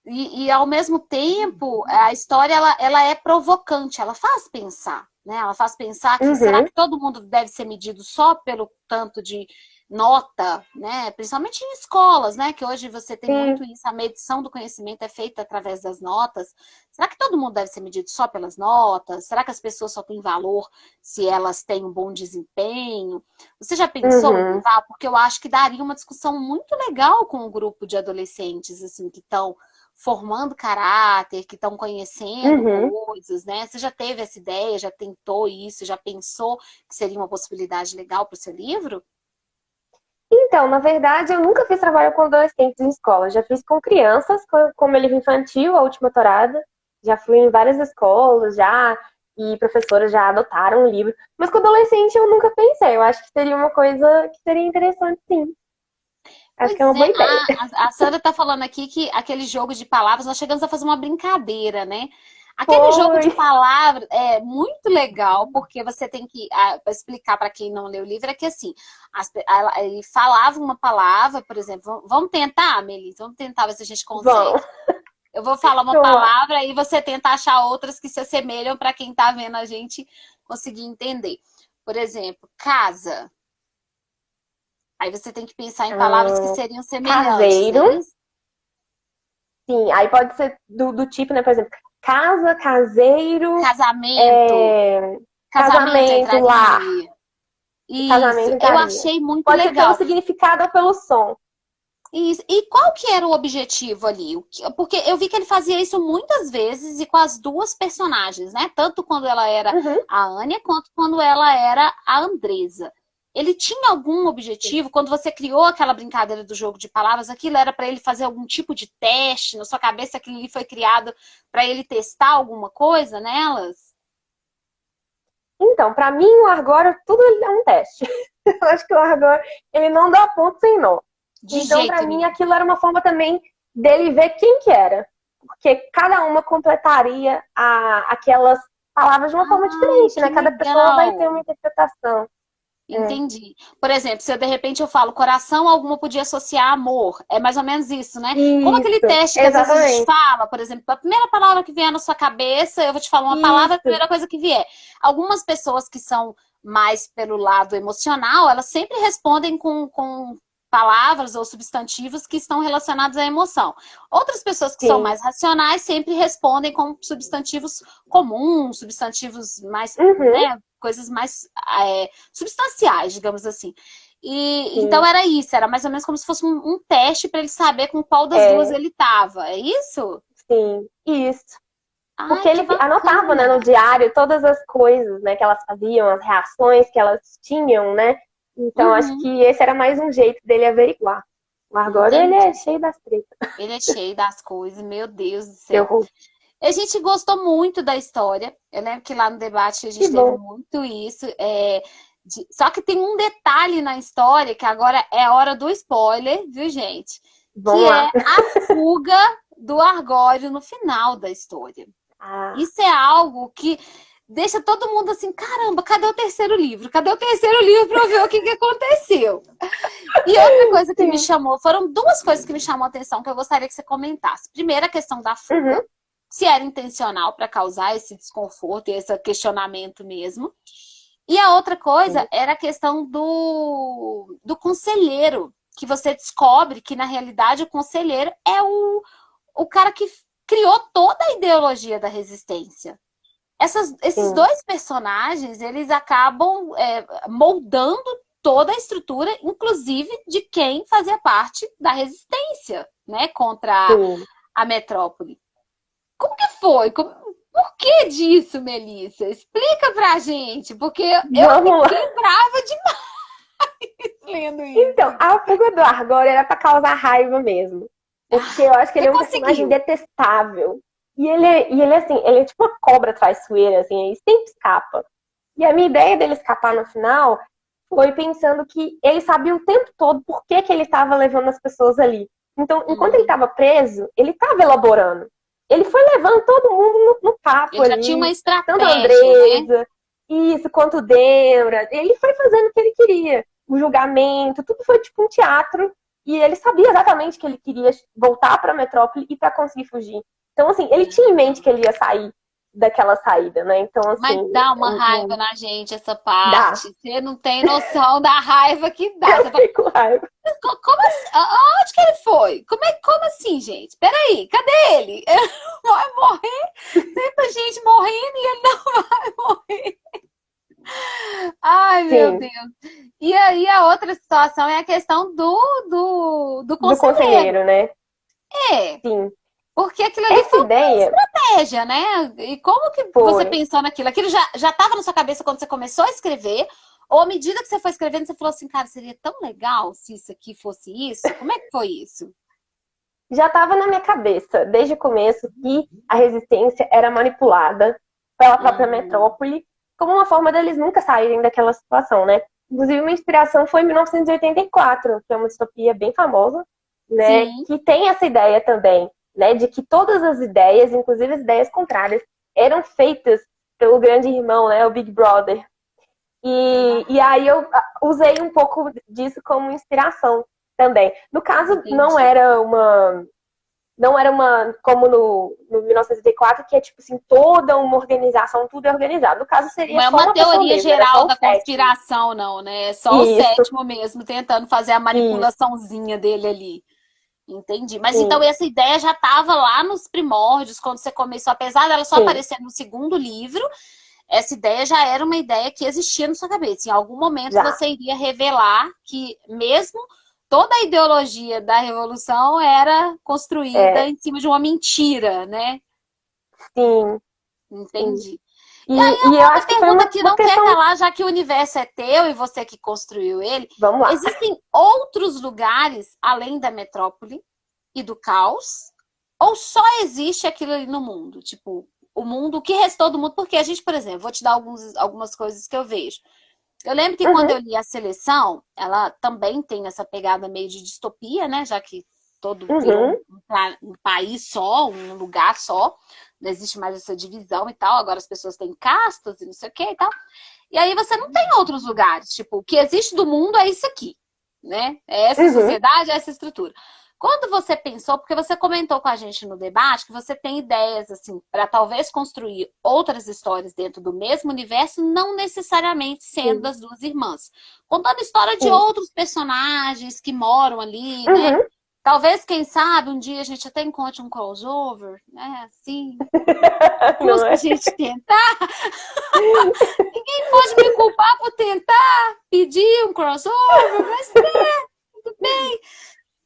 e ao mesmo tempo, a história ela é provocante, ela faz pensar, né? Ela faz pensar que será Uhum, que todo mundo deve ser medido só pelo tanto de nota, né? Principalmente em escolas, né? Que hoje você tem muito sim. isso, a medição do conhecimento é feita através das notas. Será que todo mundo deve ser medido só pelas notas? Será que as pessoas só têm valor se elas têm um bom desempenho? Você já pensou em Uhum, levar? Porque eu acho que daria uma discussão muito legal com o grupo de adolescentes assim que estão formando caráter, que estão conhecendo uhum. coisas, né? Você já teve essa ideia, já tentou isso, já pensou que seria uma possibilidade legal para o seu livro? Então, na verdade, eu nunca fiz trabalho com adolescentes em escola. Já fiz com crianças, como livro infantil, a última torada. Já fui em várias escolas, já, e professoras já adotaram o livro. Mas com adolescente eu nunca pensei. Eu acho que seria uma coisa que seria interessante, sim. Acho que é Pois uma é, boa ideia. a Sandra está falando aqui que aquele jogo de palavras, nós chegamos a fazer uma brincadeira, né? Aquele jogo Foi. de palavras é muito legal, porque você tem que explicar para quem não leu o livro, é que assim, ele falava uma palavra, por exemplo, vamos tentar, Melissa, vamos tentar ver se a gente consegue. Vamos. Eu vou falar uma Vamos lá. palavra e você tenta achar outras que se assemelham para quem está vendo a gente conseguir entender. Por exemplo, casa. Aí você tem que pensar em palavras que Ah, seriam semelhantes, é caseiro. isso? Sim, aí pode ser do tipo, né? Por exemplo, casa, caseiro, Casamento. é, Casamento casamento, lar. entraria. Isso. Casamento Eu entraria. achei muito Pode ser pelo legal. significado ou pelo som. Isso. E qual que era o objetivo ali? Porque eu vi que ele fazia isso muitas vezes e com as duas personagens, né? Tanto quando ela era Uhum. a Anya, quanto quando ela era a Andresa. Ele tinha algum objetivo? Quando você criou aquela brincadeira do jogo de palavras, aquilo era para ele fazer algum tipo de teste na sua cabeça? Aquilo ali foi criado para ele testar alguma coisa nelas? Então, para mim, o Argora, tudo é um teste. Eu acho que o Argora, ele não dá ponto sem nó. De Então, para jeito mim, nenhum. aquilo era uma forma também dele ver quem que era. Porque cada uma completaria aquelas palavras de uma forma Ai, diferente, que né? Cada pessoa vai ter legal. uma interpretação. É. Entendi. Por exemplo, se eu de repente eu falo coração, alguma podia associar amor. É mais ou menos isso, né? Como aquele Isso, teste que às vezes a gente exatamente. fala, por exemplo, a primeira palavra que vier na sua cabeça, eu vou te falar uma palavra, a Isso. primeira coisa que vier. Algumas pessoas que são mais pelo lado emocional, elas sempre respondem com palavras ou substantivos que estão relacionados à emoção. Outras pessoas que são Sim. mais racionais sempre respondem com substantivos comuns, substantivos mais, Uhum, né, coisas mais substanciais, digamos assim. E então sim. era isso, era mais ou menos como se fosse um teste para ele saber com qual das duas É, ele estava. É isso? sim. Isso. Porque Ai, que ele anotava, né, no bacana. diário todas as coisas, né, que elas faziam, as reações que elas tinham, né? Então, acho Uhum, que esse era mais um jeito dele averiguar. Agora ele é entendi. cheio das tretas. Ele é cheio das coisas, meu Deus do Que céu. horror. A gente gostou muito da história. Eu lembro que lá no debate a Que gente teve bom. muito isso. Só que tem um detalhe na história, que agora é hora do spoiler, viu, gente? Vamos Que é lá. a fuga do Argório no final da história. Ah, Isso é algo que deixa todo mundo assim, caramba, cadê o terceiro livro? Cadê o terceiro livro para eu ver o que aconteceu? E outra coisa que me sim. chamou, foram duas coisas que me chamou a atenção que eu gostaria que você comentasse. Primeiro, a questão da Uhum, fuga, se era intencional para causar esse desconforto e esse questionamento mesmo. E a outra coisa sim. era a questão do conselheiro, que você descobre que, na realidade, o conselheiro é o cara que criou toda a ideologia da resistência. Esses Sim. dois personagens, eles acabam moldando toda a estrutura, inclusive de quem fazia parte da resistência, né, contra Sim. a metrópole. Como que foi? Por que disso, Melissa? Explica pra gente, porque eu Vamos lá. fiquei brava demais lendo Então, isso. a fuga do Argor era pra causar raiva mesmo. Porque eu acho que ele Você é um personagem conseguiu. detestável. E ele assim, ele é tipo uma cobra traiçoeira, assim, ele sempre escapa. E a minha ideia dele escapar no final foi pensando que ele sabia o tempo todo por que, que ele estava levando as pessoas ali. Então, enquanto ele Hum. estava preso, ele estava elaborando. Ele foi levando todo mundo no papo Ele já tinha uma ali, tanto a estratégia, né? Andresa, isso, quanto o Dembra. Ele foi fazendo o que ele queria. O julgamento, tudo foi tipo um teatro. E ele sabia exatamente que ele queria voltar para a metrópole e para conseguir fugir. Então, assim, ele tinha em mente que ele ia sair daquela saída, né? Então, Mas assim, dá uma raiva na gente essa dá. parte. Você não tem noção da raiva que dá. Eu Você fala, fiquei com raiva. como assim? Onde que ele foi? Como assim, gente? Peraí, cadê ele? Ele não vai morrer? Tanta gente morrendo e ele não vai morrer. Ai, meu Sim, Deus. E aí a outra situação é a questão do do conselheiro. conselheiro, né? É, Sim. porque aquilo ali Essa foi uma ideia estratégia, né? E como que você foi. pensou naquilo? Aquilo já estava na sua cabeça quando você começou a escrever? Ou à medida que você foi escrevendo, você falou assim, cara, seria tão legal se isso aqui fosse isso? Como é que foi isso? Já estava na minha cabeça, desde o começo, que a resistência era manipulada pela própria Hum, metrópole, como uma forma deles nunca saírem daquela situação, né? Inclusive, uma inspiração foi em 1984, que é uma distopia bem famosa, né? sim. Que tem essa ideia também, né? De que todas as ideias, inclusive as ideias contrárias, eram feitas pelo grande irmão, né? O Big Brother. E aí eu usei um pouco disso como inspiração também. No caso, Entendi. não era uma como no 1984, que é tipo assim, toda uma organização, tudo é organizado. No caso, Não seria é só uma uma pessoa teoria mesmo, era só geral o da sétimo. conspiração, não, né? É só o Isso, sétimo mesmo tentando fazer a isso, manipulaçãozinha dele ali. Entendi. Mas então sim, essa ideia já estava lá nos primórdios, quando você começou, apesar dela só sim, aparecer no segundo livro, essa ideia já era uma ideia que existia na sua cabeça. Em algum momento já, você iria revelar que mesmo toda a ideologia da revolução era construída é, em cima de uma mentira, né? sim, sim. Entendi. E aí E eu outra acho que foi pergunta que uma não quer questão. calar, já que o universo é teu e você que construiu ele, Vamos lá. existem outros lugares além da metrópole e do caos? Ou só existe aquilo ali no mundo? Tipo, o mundo, o que restou do mundo? Porque a gente, por exemplo, vou te dar algumas coisas que eu vejo. Eu lembro que quando Uhum, eu li a Seleção, ela também tem essa pegada meio de distopia, né? Já que todo virou uhum, um país só, um lugar só. Não existe mais essa divisão e tal. Agora as pessoas têm castas e não sei o que e tal. E aí você não tem outros lugares. Tipo, o que existe do mundo é isso aqui, né? É essa uhum, sociedade, é essa estrutura. Quando você pensou, porque você comentou com a gente no debate que você tem ideias assim para talvez construir outras histórias dentro do mesmo universo, não necessariamente sendo sim, das duas irmãs, contando a história de sim, outros personagens que moram ali, né? uhum. Talvez, quem sabe, um dia a gente até encontre um crossover, né? Assim, Não custa a é? gente tentar. Ninguém pode me culpar por tentar pedir um crossover, mas tudo bem.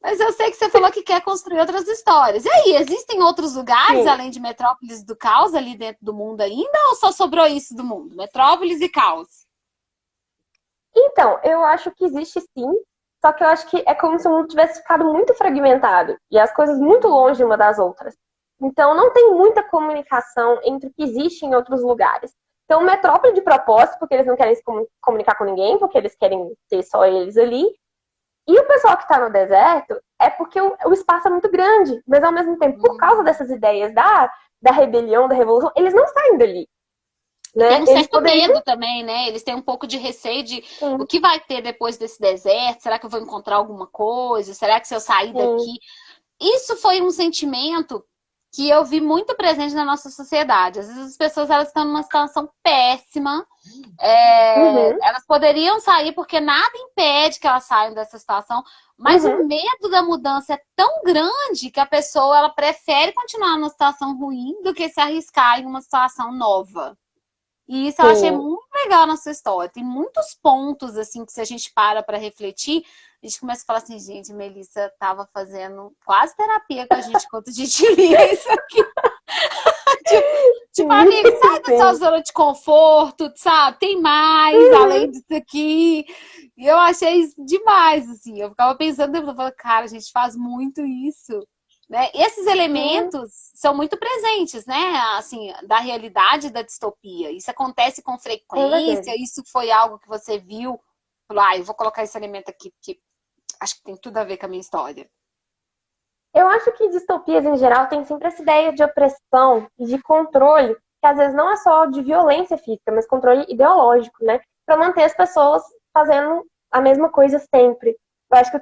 Mas eu sei que você falou que quer construir outras histórias. E aí, existem outros lugares, Sim. além de Metrópolis do Caos, ali dentro do mundo ainda? Ou só sobrou isso do mundo? Metrópolis e Caos? Então, eu acho que existe sim, só que eu acho que é como se o mundo tivesse ficado muito fragmentado e as coisas muito longe uma das outras. Então, não tem muita comunicação entre o que existe em outros lugares. Então, metrópole de propósito, porque eles não querem se comunicar com ninguém, porque eles querem ter só eles ali. E o pessoal que está no deserto é porque o espaço é muito grande, mas ao mesmo tempo, por causa dessas ideias da rebelião, da revolução, eles não saem dali. Né? Tem um certo medo também, né? Eles têm um pouco de receio de o que vai ter depois desse deserto? Será que eu vou encontrar alguma coisa? Será que se eu sair daqui... Isso foi um sentimento que eu vi muito presente na nossa sociedade. Às vezes as pessoas elas estão numa situação péssima. Elas poderiam sair porque nada impede que elas saiam dessa situação. Mas o medo da mudança é tão grande que a pessoa ela prefere continuar numa situação ruim do que se arriscar em uma situação nova. E isso eu achei muito legal na sua história. Tem muitos pontos, assim, que se a gente para refletir, a gente começa a falar assim, gente, Melissa tava fazendo quase terapia com a gente enquanto a gente lia isso aqui. tipo, amiga, sai da sua zona de conforto, sabe? Tem mais, além disso aqui. E eu achei isso demais, assim. Eu ficava pensando, eu falava, cara, a gente faz muito isso. Né? E esses elementos são muito presentes, né? Assim, da realidade da distopia. Isso acontece com frequência, isso foi algo que você viu. Falou, eu vou colocar esse elemento aqui, porque acho que tem tudo a ver com a minha história. Eu acho que distopias, em geral, tem sempre essa ideia de opressão e de controle, que às vezes não é só de violência física, mas controle ideológico, né? Para manter as pessoas fazendo a mesma coisa sempre. Eu acho que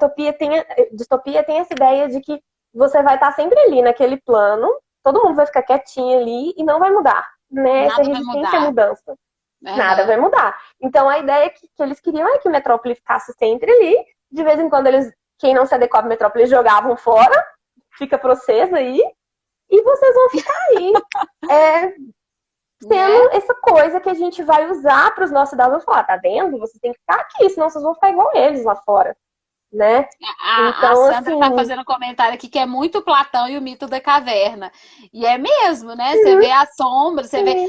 distopia tem essa ideia de que você vai estar sempre ali naquele plano, todo mundo vai ficar quietinho ali e não vai mudar, né? Essa resistência à mudança. Nada vai mudar. Então a ideia que eles queriam é que Metrópole ficasse sempre ali. De vez em quando quem não se adequava a Metrópole, jogavam fora. Fica pra vocês aí. E vocês vão ficar aí. Sendo essa coisa que a gente vai usar para os nossos cidadãos falar, tá vendo? Vocês têm que ficar aqui, senão vocês vão ficar igual eles lá fora. Né? Então, a Sandra tá fazendo um comentário aqui que é muito Platão e o mito da caverna. E é mesmo, né? Você vê a sombra, você vê.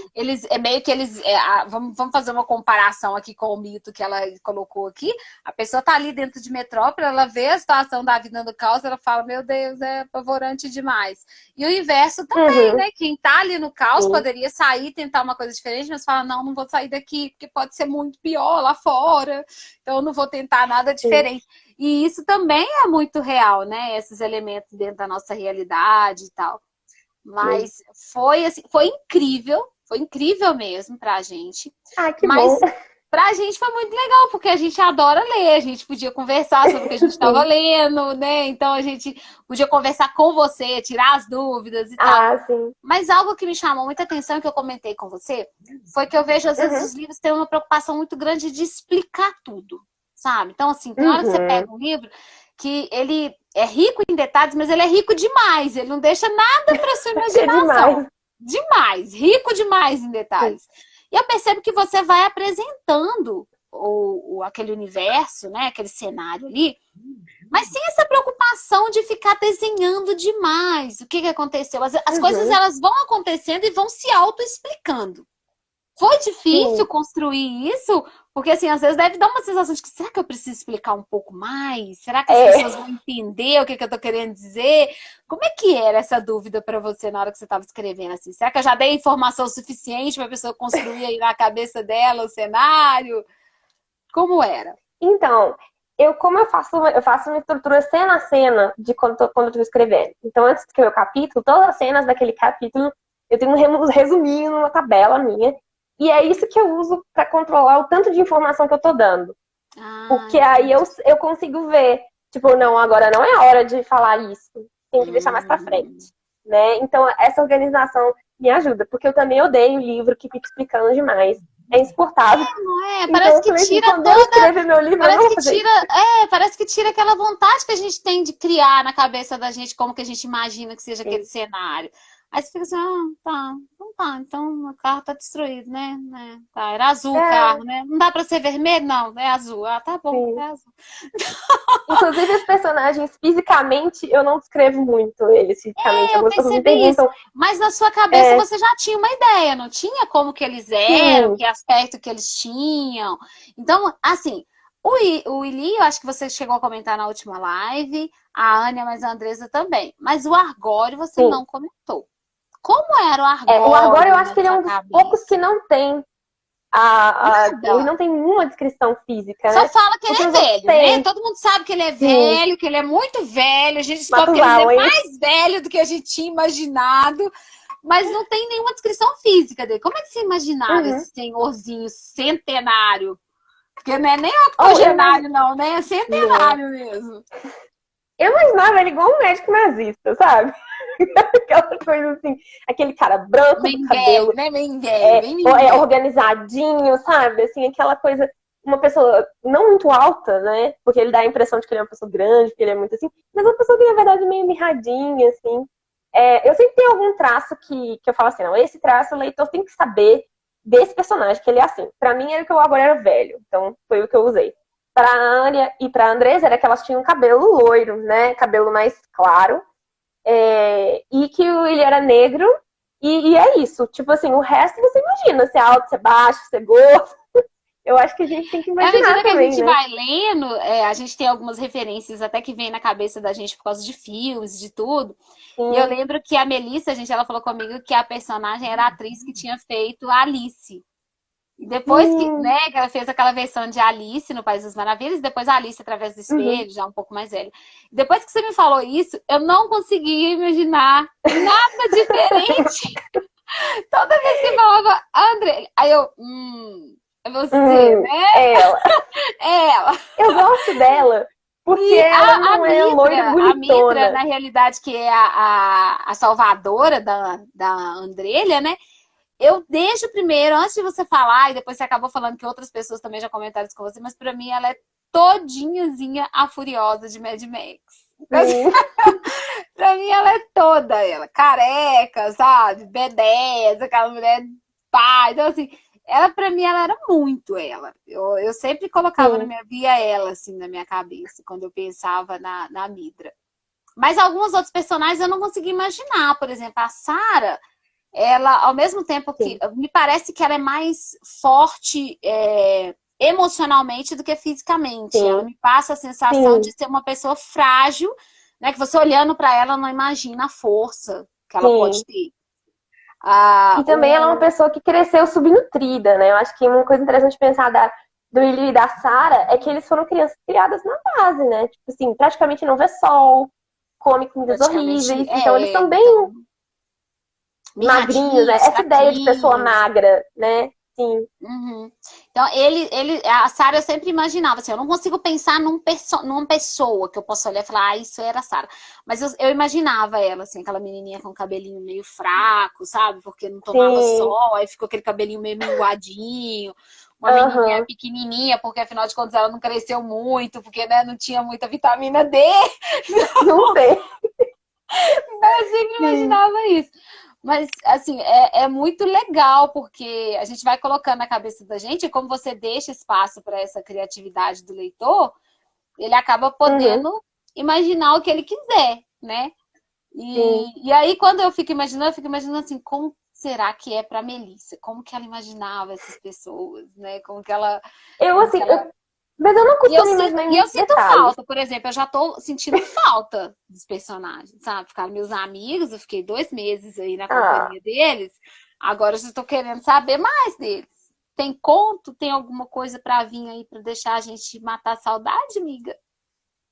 Vamos fazer uma comparação aqui com o mito que ela colocou aqui. A pessoa tá ali dentro de Metrópole, ela vê a situação da vida no caos, ela fala, meu Deus, é apavorante demais. E o inverso também, né? Quem tá ali no caos poderia sair, tentar uma coisa diferente, mas fala, não vou sair daqui, porque pode ser muito pior lá fora. Então, eu não vou tentar nada diferente. E isso também é muito real, né? Esses elementos dentro da nossa realidade e tal. Mas foi assim, foi incrível mesmo pra gente. Que bom. Pra gente foi muito legal, porque a gente adora ler, a gente podia conversar sobre o que a gente estava lendo, né? Então a gente podia conversar com você, tirar as dúvidas e tal. Sim. Mas algo que me chamou muita atenção, que eu comentei com você, foi que eu vejo, às vezes, os livros têm uma preocupação muito grande de explicar tudo. Sabe? Então, assim, tem hora que você pega um livro que ele é rico em detalhes, mas ele é rico demais. Ele não deixa nada para sua imaginação. Demais. Rico demais em detalhes. E eu percebo que você vai apresentando aquele universo, né? Aquele cenário ali, mas sem essa preocupação de ficar desenhando demais. O que aconteceu? As coisas elas vão acontecendo e vão se auto-explicando. Foi difícil construir isso? Porque, assim, às vezes deve dar uma sensação de que será que eu preciso explicar um pouco mais? Será que as pessoas vão entender o que eu tô querendo dizer? Como é que era essa dúvida para você na hora que você estava escrevendo? Assim? Será que eu já dei informação suficiente para a pessoa construir aí na cabeça dela o cenário? Como era? Então, eu faço uma estrutura cena a cena de quando eu tô escrevendo. Então, antes de escrever o capítulo, todas as cenas daquele capítulo, eu tenho um resuminho numa tabela minha. E é isso que eu uso para controlar o tanto de informação que eu tô dando. Porque aí eu consigo ver, tipo, não, agora não é hora de falar isso. Tem que deixar mais pra frente. Né? Então, essa organização me ajuda. Porque eu também odeio livro que fica explicando demais. É insuportável. Parece que tira toda... meu livro, parece que tira aquela vontade que a gente tem de criar na cabeça da gente, como que a gente imagina que seja aquele cenário. Aí você fica assim, então o carro tá destruído, né? Tá, era azul o carro, né? Não dá pra ser vermelho? Não, é azul. Tá bom, é azul. Inclusive, os personagens, fisicamente, eu não descrevo muito eles fisicamente. Eu percebi isso. Mas na sua cabeça você já tinha uma ideia, não tinha como que eles eram, que aspecto que eles tinham. Então, assim, o Willi, eu acho que você chegou a comentar na última live, a Ania, mas a Andresa também. Mas o Argório você não comentou. Como era o Argório? O Argório eu acho que ele é um dos poucos que não tem Ele não tem nenhuma descrição física, Só né? fala que ele é velho, né? Todo mundo sabe que ele é velho, que ele é muito velho. A gente descobre que ele é mais velho do que a gente tinha imaginado. Mas não tem nenhuma descrição física dele. Como é que você imaginava esse senhorzinho centenário? Porque não é nem octogenário, não, né? É centenário mesmo. Eu imaginava ele igual um médico nazista, sabe? Aquela coisa assim, aquele cara branco do cabelo, né? organizadinho, sabe? Assim, aquela coisa, uma pessoa não muito alta, né? Porque ele dá a impressão de que ele é uma pessoa grande, que ele é muito assim, mas uma pessoa que, na verdade, é meio mirradinha, assim. Eu sempre tenho algum traço que eu falo assim, não, esse traço o leitor tem que saber desse personagem, que ele é assim. Pra mim, era que eu agora era velho, então foi o que eu usei. Pra Anya e pra Andressa, era que elas tinham cabelo loiro, né? Cabelo mais claro. E que ele era negro. E é isso. Tipo assim, o resto você imagina. Se é alto, se é baixo, se é gordo. Eu acho que a gente tem que imaginar à medida também, que a gente né? vai lendo, a gente tem algumas referências até que vem na cabeça da gente por causa de filmes, de tudo. Sim. E eu lembro que a Melissa, ela falou comigo que a personagem era a atriz que tinha feito a Alice. E depois que, né, que ela fez aquela versão de Alice no País das Maravilhas, depois a Alice através do espelho, já um pouco mais velha. Depois que você me falou isso, eu não conseguia imaginar nada diferente. Toda vez que falava André, aí é você, né? Ela. Ela. Eu gosto dela. Porque ela não é loira bonitona. A Mitra, na realidade, que é a salvadora da Andrelha, né? Eu desde o primeiro, antes de você falar, e depois você acabou falando que outras pessoas também já comentaram isso com você, mas pra mim ela é todinhazinha a Furiosa de Mad Max. Pra mim ela é toda ela, careca, sabe? B10, aquela mulher pá. Então assim, ela pra mim ela era muito ela. Eu sempre colocava via ela assim na minha cabeça, quando eu pensava na Mitra. Mas alguns outros personagens eu não conseguia imaginar. Por exemplo, a Sarah, ela, ao mesmo tempo que... Me parece que ela é mais forte emocionalmente do que fisicamente. Ela me passa a sensação de ser uma pessoa frágil, né? Que você olhando para ela não imagina a força que ela pode ter. E também ela é uma pessoa que cresceu subnutrida, né? Eu acho que uma coisa interessante de pensar do William e da Sarah é que eles foram crianças criadas na base, né? Tipo assim, praticamente não vê sol, come comidas horríveis. Então eles são bem... magrinhos, né? Essa ideia de pessoa magra, né? Sim. Então, a Sarah eu sempre imaginava, assim, eu não consigo pensar numa pessoa que eu possa olhar e falar, isso era a Sarah. Mas eu imaginava ela, assim, aquela menininha com cabelinho meio fraco, sabe? Porque não tomava sol, aí ficou aquele cabelinho meio minguadinho. Uma menininha pequenininha, porque afinal de contas ela não cresceu muito, porque né, não tinha muita vitamina D. Não sei. Eu sempre imaginava isso. Mas, assim, é muito legal, porque a gente vai colocando na cabeça da gente, e como você deixa espaço para essa criatividade do leitor, ele acaba podendo imaginar o que ele quiser, né? E aí, quando eu fico imaginando assim, como será que é para Melissa? Como que ela imaginava essas pessoas, né? Como que ela... Mas eu não costumo imaginar E eu sinto falta, por exemplo, eu já tô sentindo falta dos personagens, sabe? Ficaram meus amigos, eu fiquei 2 meses aí na companhia deles, agora eu já tô querendo saber mais deles. Tem conto? Tem alguma coisa pra vir aí pra deixar a gente matar a saudade, amiga?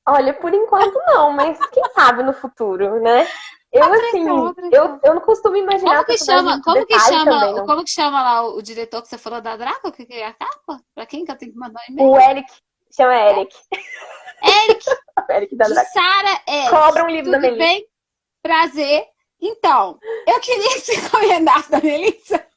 Olha, por enquanto não, mas quem sabe no futuro, né? Eu não costumo imaginar como que chama lá o diretor que você falou da Draco, que é a capa? Pra quem que eu tenho que mandar um e-mail? O Eric, chama Eric. Eric da Draco. Sarah Eric. Cobra um livro da Melissa. Bem? Prazer. Então, eu queria que você recomendasse da Melissa.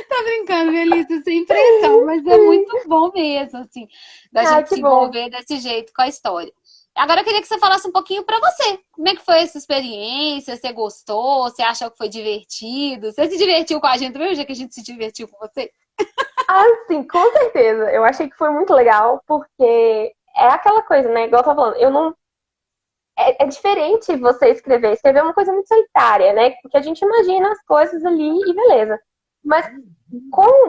Tá brincando, Melissa, sem pressão, mas é muito bom mesmo, assim, da gente se envolver desse jeito com a história. Agora eu queria que você falasse um pouquinho pra você. Como é que foi essa experiência? Você gostou? Você achou que foi divertido? Você se divertiu com a gente do mesmo jeito que a gente se divertiu com você? Sim, com certeza. Eu achei que foi muito legal, porque é aquela coisa, né? Igual eu tava falando, eu não... É diferente você escrever. Escrever é uma coisa muito solitária, né? Porque a gente imagina as coisas ali e beleza. Mas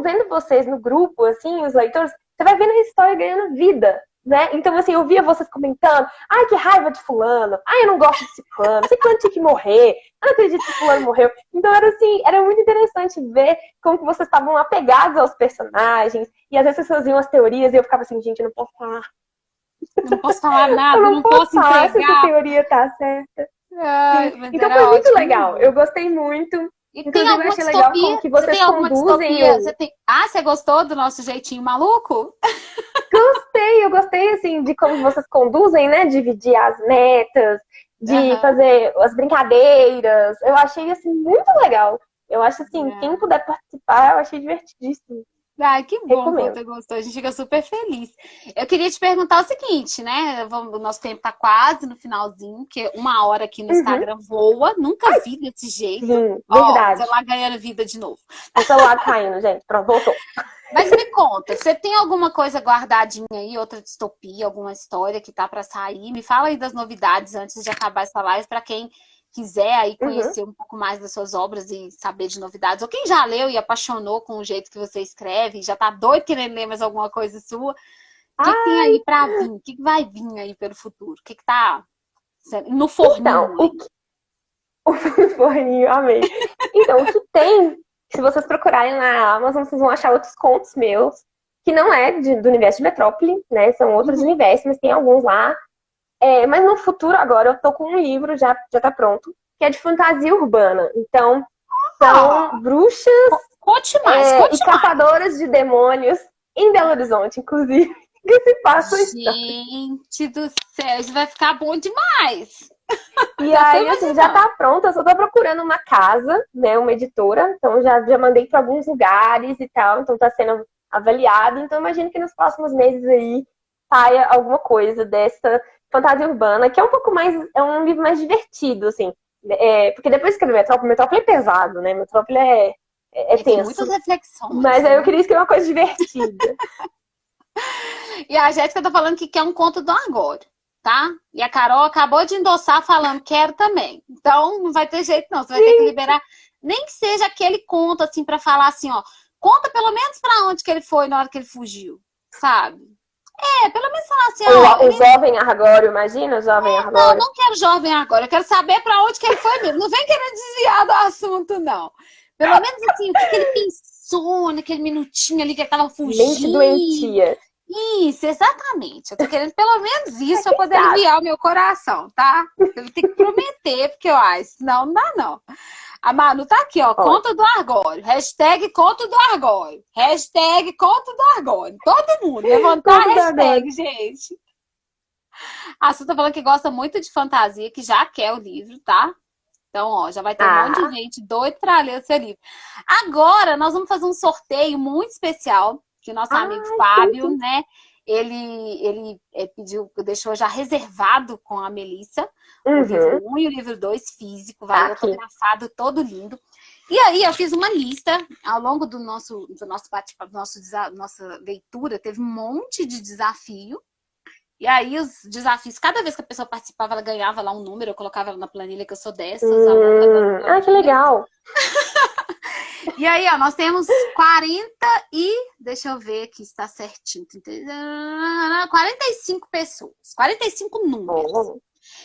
vendo vocês no grupo, assim, os leitores, você vai vendo a história ganhando vida, né? Então, assim, eu via vocês comentando, ai, que raiva de fulano, ai, eu não gosto desse fulano, esse fulano tinha que morrer, eu não acredito que fulano morreu. Então, era assim, era muito interessante ver como que vocês estavam apegados aos personagens, e às vezes vocês faziam as teorias, e eu ficava assim, gente, eu não posso falar. Não posso falar nada, Eu não posso falar se essa entregar. teoria tá certa. Ai, mas Então, era foi muito ótimo legal, mesmo. eu gostei muito. E tem Inclusive, eu alguma achei legal como distopia? que Você tem vocês alguma conduzem distopia? o... Ah, você gostou do nosso jeitinho maluco? Eu gostei, assim, de como vocês conduzem, né? Dividir as metas, de Aham. fazer as brincadeiras. Eu achei, assim, muito legal. Eu acho, assim, quem É. puder participar, eu achei divertidíssimo. Ai, que bom que Recomendo. você gostou. A gente fica super feliz. Eu queria te perguntar o seguinte, né? O nosso tempo tá quase no finalzinho, porque 1 hora aqui no Uhum. Instagram voa. Nunca vi desse jeito. Sim, Ó, verdade. sei lá, ganhando vida de novo. O celular caindo, gente. Pronto, voltou. Mas me conta, você tem alguma coisa guardadinha aí, outra distopia, alguma história que tá pra sair? Me fala aí das novidades antes de acabar essa live, pra quem quiser aí Uhum. conhecer um pouco mais das suas obras e saber de novidades, ou quem já leu e apaixonou com o jeito que você escreve, já tá doido querendo ler mais alguma coisa sua, o que que tem Ah, aí pra vir? O que que vai vir aí pelo futuro? O que que tá no então, forninho aí? o forninho, amei. Então, o que tem, se vocês procurarem na Amazon, vocês vão achar outros contos meus, que não é do universo de Metrópole, né? São outros Uhum. universos, mas tem alguns lá. Mas no futuro, agora, eu tô com um livro, já tá pronto, que é de fantasia urbana. Então, Ah, são bruxas conte mais, e conte mais. caçadoras de demônios em Belo Horizonte, inclusive, que se passa a história. Gente do céu, isso vai ficar bom demais. E Já tô aí, assim, já imaginando. tá pronta, eu só tô procurando uma casa, né, uma editora, então já mandei para alguns lugares e tal, então tá sendo avaliado, então imagino que nos próximos meses aí saia alguma coisa dessa fantasia urbana, que é um pouco mais, é um livro mais divertido, assim, porque depois de escrever Metrópole é pesado, né, Metrópole é E tem muitas tenso, reflexões, mas aí eu né? queria escrever uma coisa divertida. E a Jéssica tá falando que quer um conto do agora, tá? E a Carol acabou de endossar falando, quero também. Então não vai ter jeito não, você vai ter que liberar, nem que seja aquele conto assim pra falar assim, ó, conta pelo menos pra onde que ele foi na hora que ele fugiu, sabe? Pelo menos falar assim, ó, O jovem Argório, imagina o jovem não, Argório. não quero jovem agora, eu quero saber pra onde que ele foi mesmo. Não vem querendo desviar do assunto, não. Pelo menos assim, o que que ele pensou naquele minutinho ali que ele tava Mente fugindo. doentia. Isso, exatamente. Eu tô querendo pelo menos isso pra poder Verdade. aliviar o meu coração, tá? Eu vou ter que prometer, porque eu acho, senão não dá não. A Manu tá aqui, ó, Olha. conta do Argório. Hashtag conta do Argório. Hashtag conta do Argório. Todo mundo levantar a Conta do hashtag, gente. A Su tá falando que gosta muito de fantasia, que já quer o livro, tá? Então, ó, já vai ter um monte de gente doido pra ler o seu livro. Agora, nós vamos fazer um sorteio muito especial, que o nosso amigo Fábio, sim. né? Ele pediu, deixou já reservado com a Melissa o livro 1 e o livro 2 físico, vai autografado, todo lindo. E aí eu fiz uma lista ao longo do nosso bate-papo, nossa leitura, teve um monte de desafio. E aí os desafios, cada vez que a pessoa participava, ela ganhava lá um número, eu colocava ela na planilha, que eu sou dessas. Que legal. E aí, ó, nós temos 40 e... Deixa eu ver aqui se tá certinho. 45 pessoas. 45 números.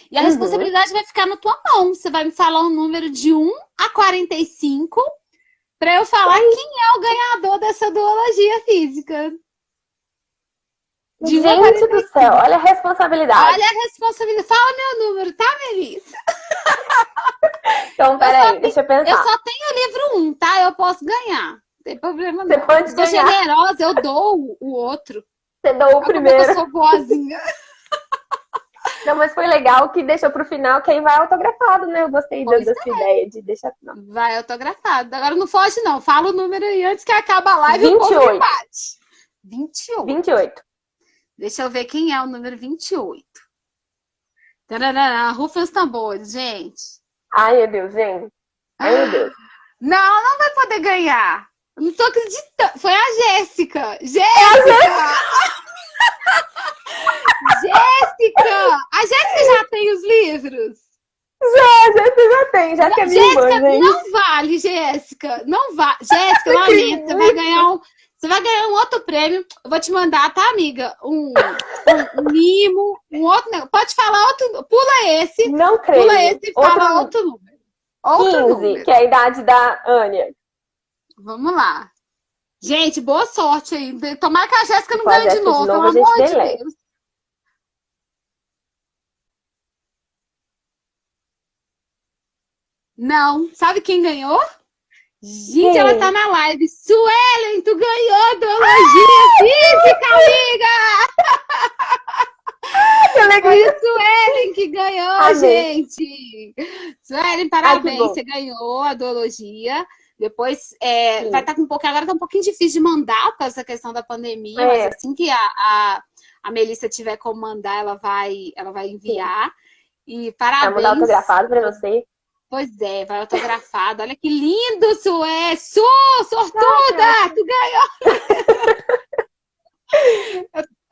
E a responsabilidade vai ficar na tua mão. Você vai me falar um número de 1 a 45 para eu falar quem é o ganhador dessa duologia física. De gente do céu, olha a responsabilidade. Olha a responsabilidade. Fala meu número, tá, Melissa? Então, peraí, deixa eu pensar. Eu só tenho o livro 1, tá? Eu posso ganhar. Não tem problema não. Você pode Sou ganhar. generosa, eu dou o outro. Você deu o primeiro. Eu sou boazinha. Não, mas foi legal que deixou pro final, que aí vai autografado, né? Eu gostei da sua ideia de deixar final. Vai autografado. Agora não foge, não. Fala o número aí antes que acabe a live 28. e o povo bate. 28. 28. Deixa eu ver quem é o número 28. Tarará, rufem os tambores, gente. Ai, meu Deus, gente. Ai, meu Deus. Não vai poder ganhar. Não tô acreditando. Foi a Jéssica. Jéssica! Jéssica! A Jéssica já tem os livros? Já tem. Já que é minha irmã, gente. Não vale, Jéssica. Não vale. Jéssica, lamento. Você vai ganhar um outro prêmio. Eu vou te mandar, tá, amiga? um mimo, um outro negócio. Pode falar outro, pula esse. Não creio. Pula esse e fala outro número. Outro 15, número. que é a idade da Ania. Vamos lá. Gente, boa sorte aí. Tomara que a Jéssica não Se for a ganhe de Jéssica novo, de novo, pelo a gente amor de deleta. Deus. Não. Sabe quem ganhou? Gente, Quem? ela tá na live. Suelen, tu ganhou biologia física, amiga! Foi a Suelen que ganhou, gente! Suelen, parabéns, você ganhou a duologia. Depois vai estar com um pouquinho, agora tá um pouquinho difícil de mandar por causa da questão da pandemia, mas assim que a Melissa tiver como mandar, ela vai enviar. E parabéns. Vai mandar autografado pra você. Pois é, vai autografado. Olha que lindo, Sué! Sortuda! Tu ganhou!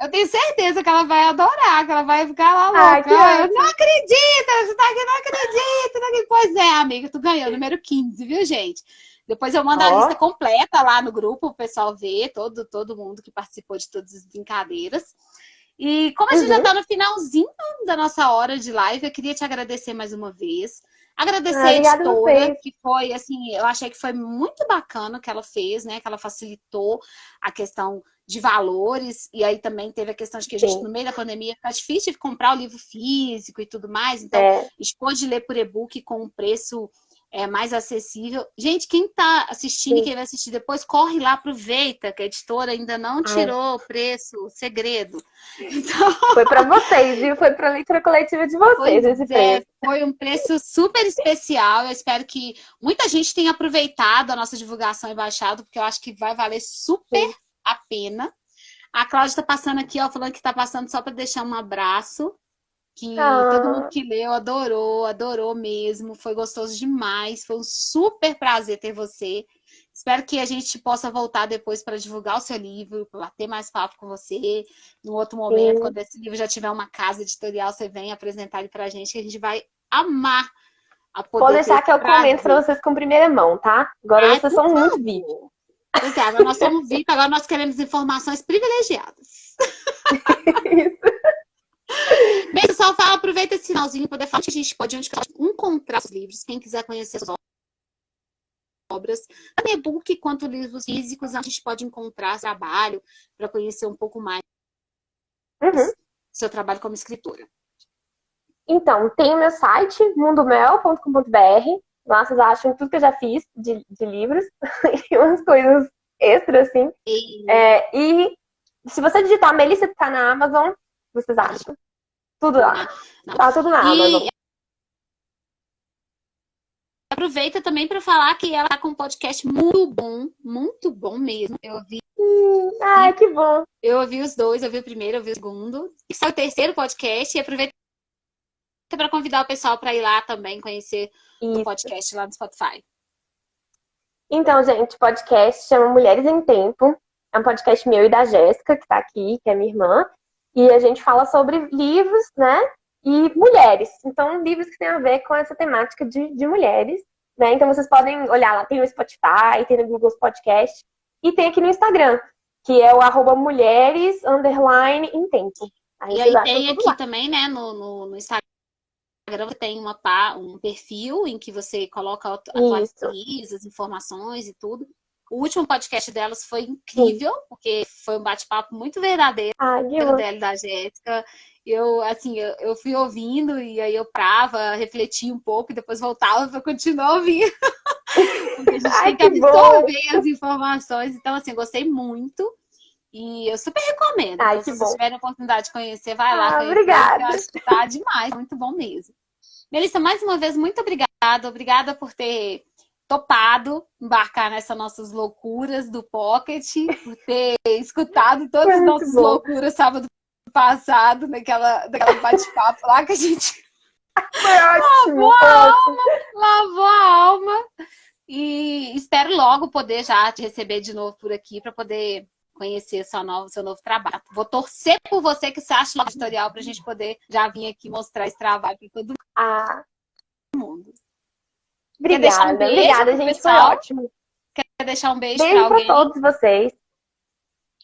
Eu tenho certeza que ela vai adorar, que ela vai ficar lá louca. Eu não acredito! Você tá aqui, não acredito! Pois é, amiga, tu ganhou, número 15, viu, gente? Depois eu mando a lista completa lá no grupo, o pessoal ver, todo mundo que participou de todas as brincadeiras. E como a gente já tá no finalzinho da nossa hora de live, eu queria te agradecer mais uma vez. Agradecer a editora, que foi, assim, eu achei que foi muito bacana o que ela fez, né? Que ela facilitou a questão de valores, e aí também teve a questão de que a gente, no meio da pandemia, fica difícil de comprar o livro físico e tudo mais, então, a gente pôde ler por e-book com um preço mais acessível. Gente, quem tá assistindo e quem vai assistir depois, corre lá, aproveita, que a editora ainda não tirou o preço, segredo. Então... Foi para vocês, viu? Foi para a leitura coletiva de vocês esse preço. Foi um preço super especial. Eu espero que muita gente tenha aproveitado a nossa divulgação e baixado, porque eu acho que vai valer super a pena. A Cláudia tá passando aqui, ó, falando que tá passando só para deixar um abraço. Que todo mundo que leu adorou mesmo, foi gostoso demais, foi um super prazer ter você. Espero que a gente possa voltar depois para divulgar o seu livro, para ter mais papo com você, num outro momento, quando esse livro já tiver uma casa editorial, você vem apresentar ele para a gente, que a gente vai amar a poder. Pode deixar que eu comento para vocês com primeira mão, tá? Agora vocês são muito vivos. Pois é, agora nós somos VIP, agora nós queremos informações privilegiadas. Isso. Bem, pessoal, aproveita esse finalzinho para poder falar que a gente pode encontrar os livros. Quem quiser conhecer as obras, tanto e-book quanto livros físicos, a gente pode encontrar trabalho para conhecer um pouco mais do seu trabalho como escritora. Então, tem o meu site, mundomel.com.br. Lá vocês acham tudo que eu já fiz de livros e umas coisas extras, assim. E se você digitar Melissa tá na Amazon, vocês acham? Tudo lá. Tá tudo na Amazon. Aproveita também para falar que ela tá com um podcast muito bom mesmo. Eu ouvi. Ai, que bom. Eu ouvi os dois, eu ouvi o primeiro, eu ouvi o segundo. E sai o terceiro podcast. E aproveita para convidar o pessoal para ir lá também conhecer o podcast lá no Spotify. Então, gente, o podcast chama Mulheres em Tempo. É um podcast meu e da Jéssica, que tá aqui, que é minha irmã. E a gente fala sobre livros, né? E mulheres. Então, livros que têm a ver com essa temática de mulheres, né? Então, vocês podem olhar lá. Tem no Spotify, tem no Google Podcast. E tem aqui no Instagram, que é o @mulheres_em-tempo. E aí tem aqui lá também, né? No Instagram tem um perfil em que você coloca atualiza as informações e tudo. O último podcast delas foi incrível, porque foi um bate-papo muito verdadeiro dela e da Jéssica. Eu fui ouvindo e aí eu parava, refletia um pouco e depois voltava para continuar ouvindo. Porque a gente tem que absorver as informações. Então, assim, eu gostei muito. E eu super recomendo. Então, se vocês tiverem a oportunidade de conhecer, vai lá conhecer. Obrigada. Eu acho que tá demais, muito bom mesmo. Melissa, mais uma vez, muito obrigada. Obrigada por ter topado embarcar nessas nossas loucuras do Pocket, por ter escutado todas as nossas loucuras sábado passado, naquela bate-papo lá que a gente lavou a alma. E espero logo poder já te receber de novo por aqui para poder conhecer seu novo trabalho. Vou torcer por você que você acha o editorial para a gente poder já vir aqui mostrar esse trabalho para todo mundo. Obrigada, obrigada, gente. Foi ótimo. Quer deixar um beijo para alguém? Beijo para todos vocês.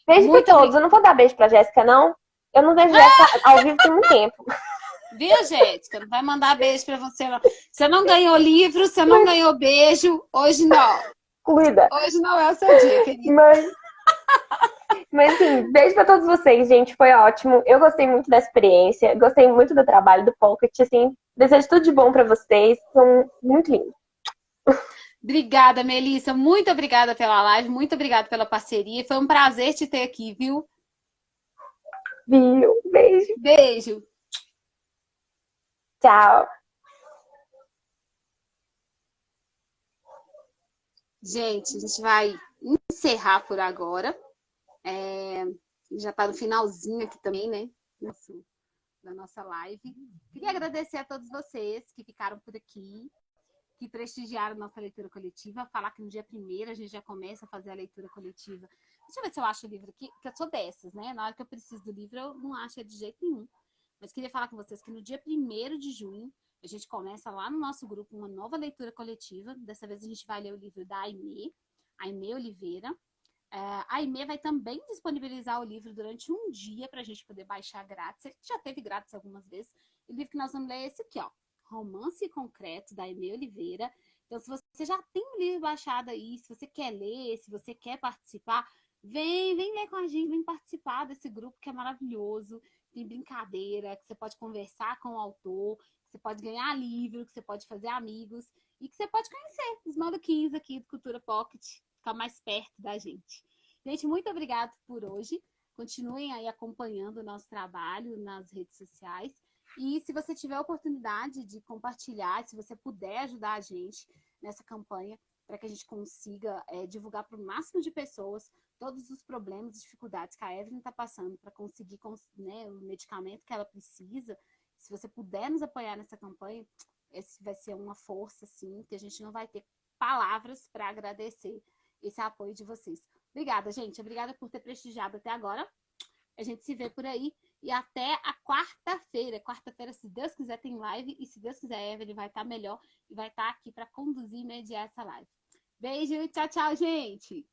Beijo para todos. Eu não vou dar beijo para Jéssica, não, Eu não vejo Jéssica ao vivo tem muito tempo. Viu, Jéssica? Não vai mandar beijo pra você, não. Você não ganhou livro, você não ganhou beijo. Hoje não. Cuida. Hoje não é o seu dia, querida. Mas assim, beijo pra todos vocês, gente. Foi ótimo. Eu gostei muito da experiência. Gostei muito do trabalho do Pocket. Assim, desejo tudo de bom pra vocês. São muito lindos. Obrigada, Melissa. Muito obrigada pela live. Muito obrigada pela parceria. Foi um prazer te ter aqui, viu? Viu? Beijo. Beijo. Tchau. Gente, a gente vai encerrar por agora. Já está no finalzinho aqui também, né? Da nossa live. Queria agradecer a todos vocês que ficaram por aqui, que prestigiaram nossa leitura coletiva. Falar que no dia 1º a gente já começa a fazer a leitura coletiva. Deixa eu ver se eu acho o livro aqui, porque eu sou dessas, né? Na hora que eu preciso do livro, eu não acho de jeito nenhum. Mas queria falar com vocês que no dia 1º de junho, a gente começa lá no nosso grupo uma nova leitura coletiva. Dessa vez a gente vai ler o livro da Aimee Oliveira. A Aimee vai também disponibilizar o livro durante um dia para a gente poder baixar grátis. Ele já teve grátis algumas vezes. O livro que nós vamos ler é esse aqui, ó. Romance Concreto, da Aimee Oliveira. Então, se você já tem um livro baixado aí, se você quer ler, se você quer participar, vem ler com a gente, vem participar desse grupo que é maravilhoso. Tem brincadeira, que você pode conversar com o autor, que você pode ganhar livro, que você pode fazer amigos e que você pode conhecer os maluquinhos aqui do Cultura Pocket, ficar mais perto da gente. Gente, muito obrigada por hoje. Continuem aí acompanhando o nosso trabalho nas redes sociais. E se você tiver a oportunidade de compartilhar, se você puder ajudar a gente nessa campanha, para que a gente consiga divulgar para o máximo de pessoas todos os problemas e dificuldades que a Evelyn está passando para conseguir o medicamento que ela precisa, se você puder nos apoiar nessa campanha, esse vai ser uma força, assim, que a gente não vai ter palavras para agradecer esse apoio de vocês. Obrigada, gente. Obrigada por ter prestigiado até agora. A gente se vê por aí. E até a quarta-feira. Quarta-feira, se Deus quiser, tem live. E se Deus quiser, a Evelyn vai estar melhor e vai estar aqui para conduzir e mediar essa live. Beijo. Tchau, tchau, gente.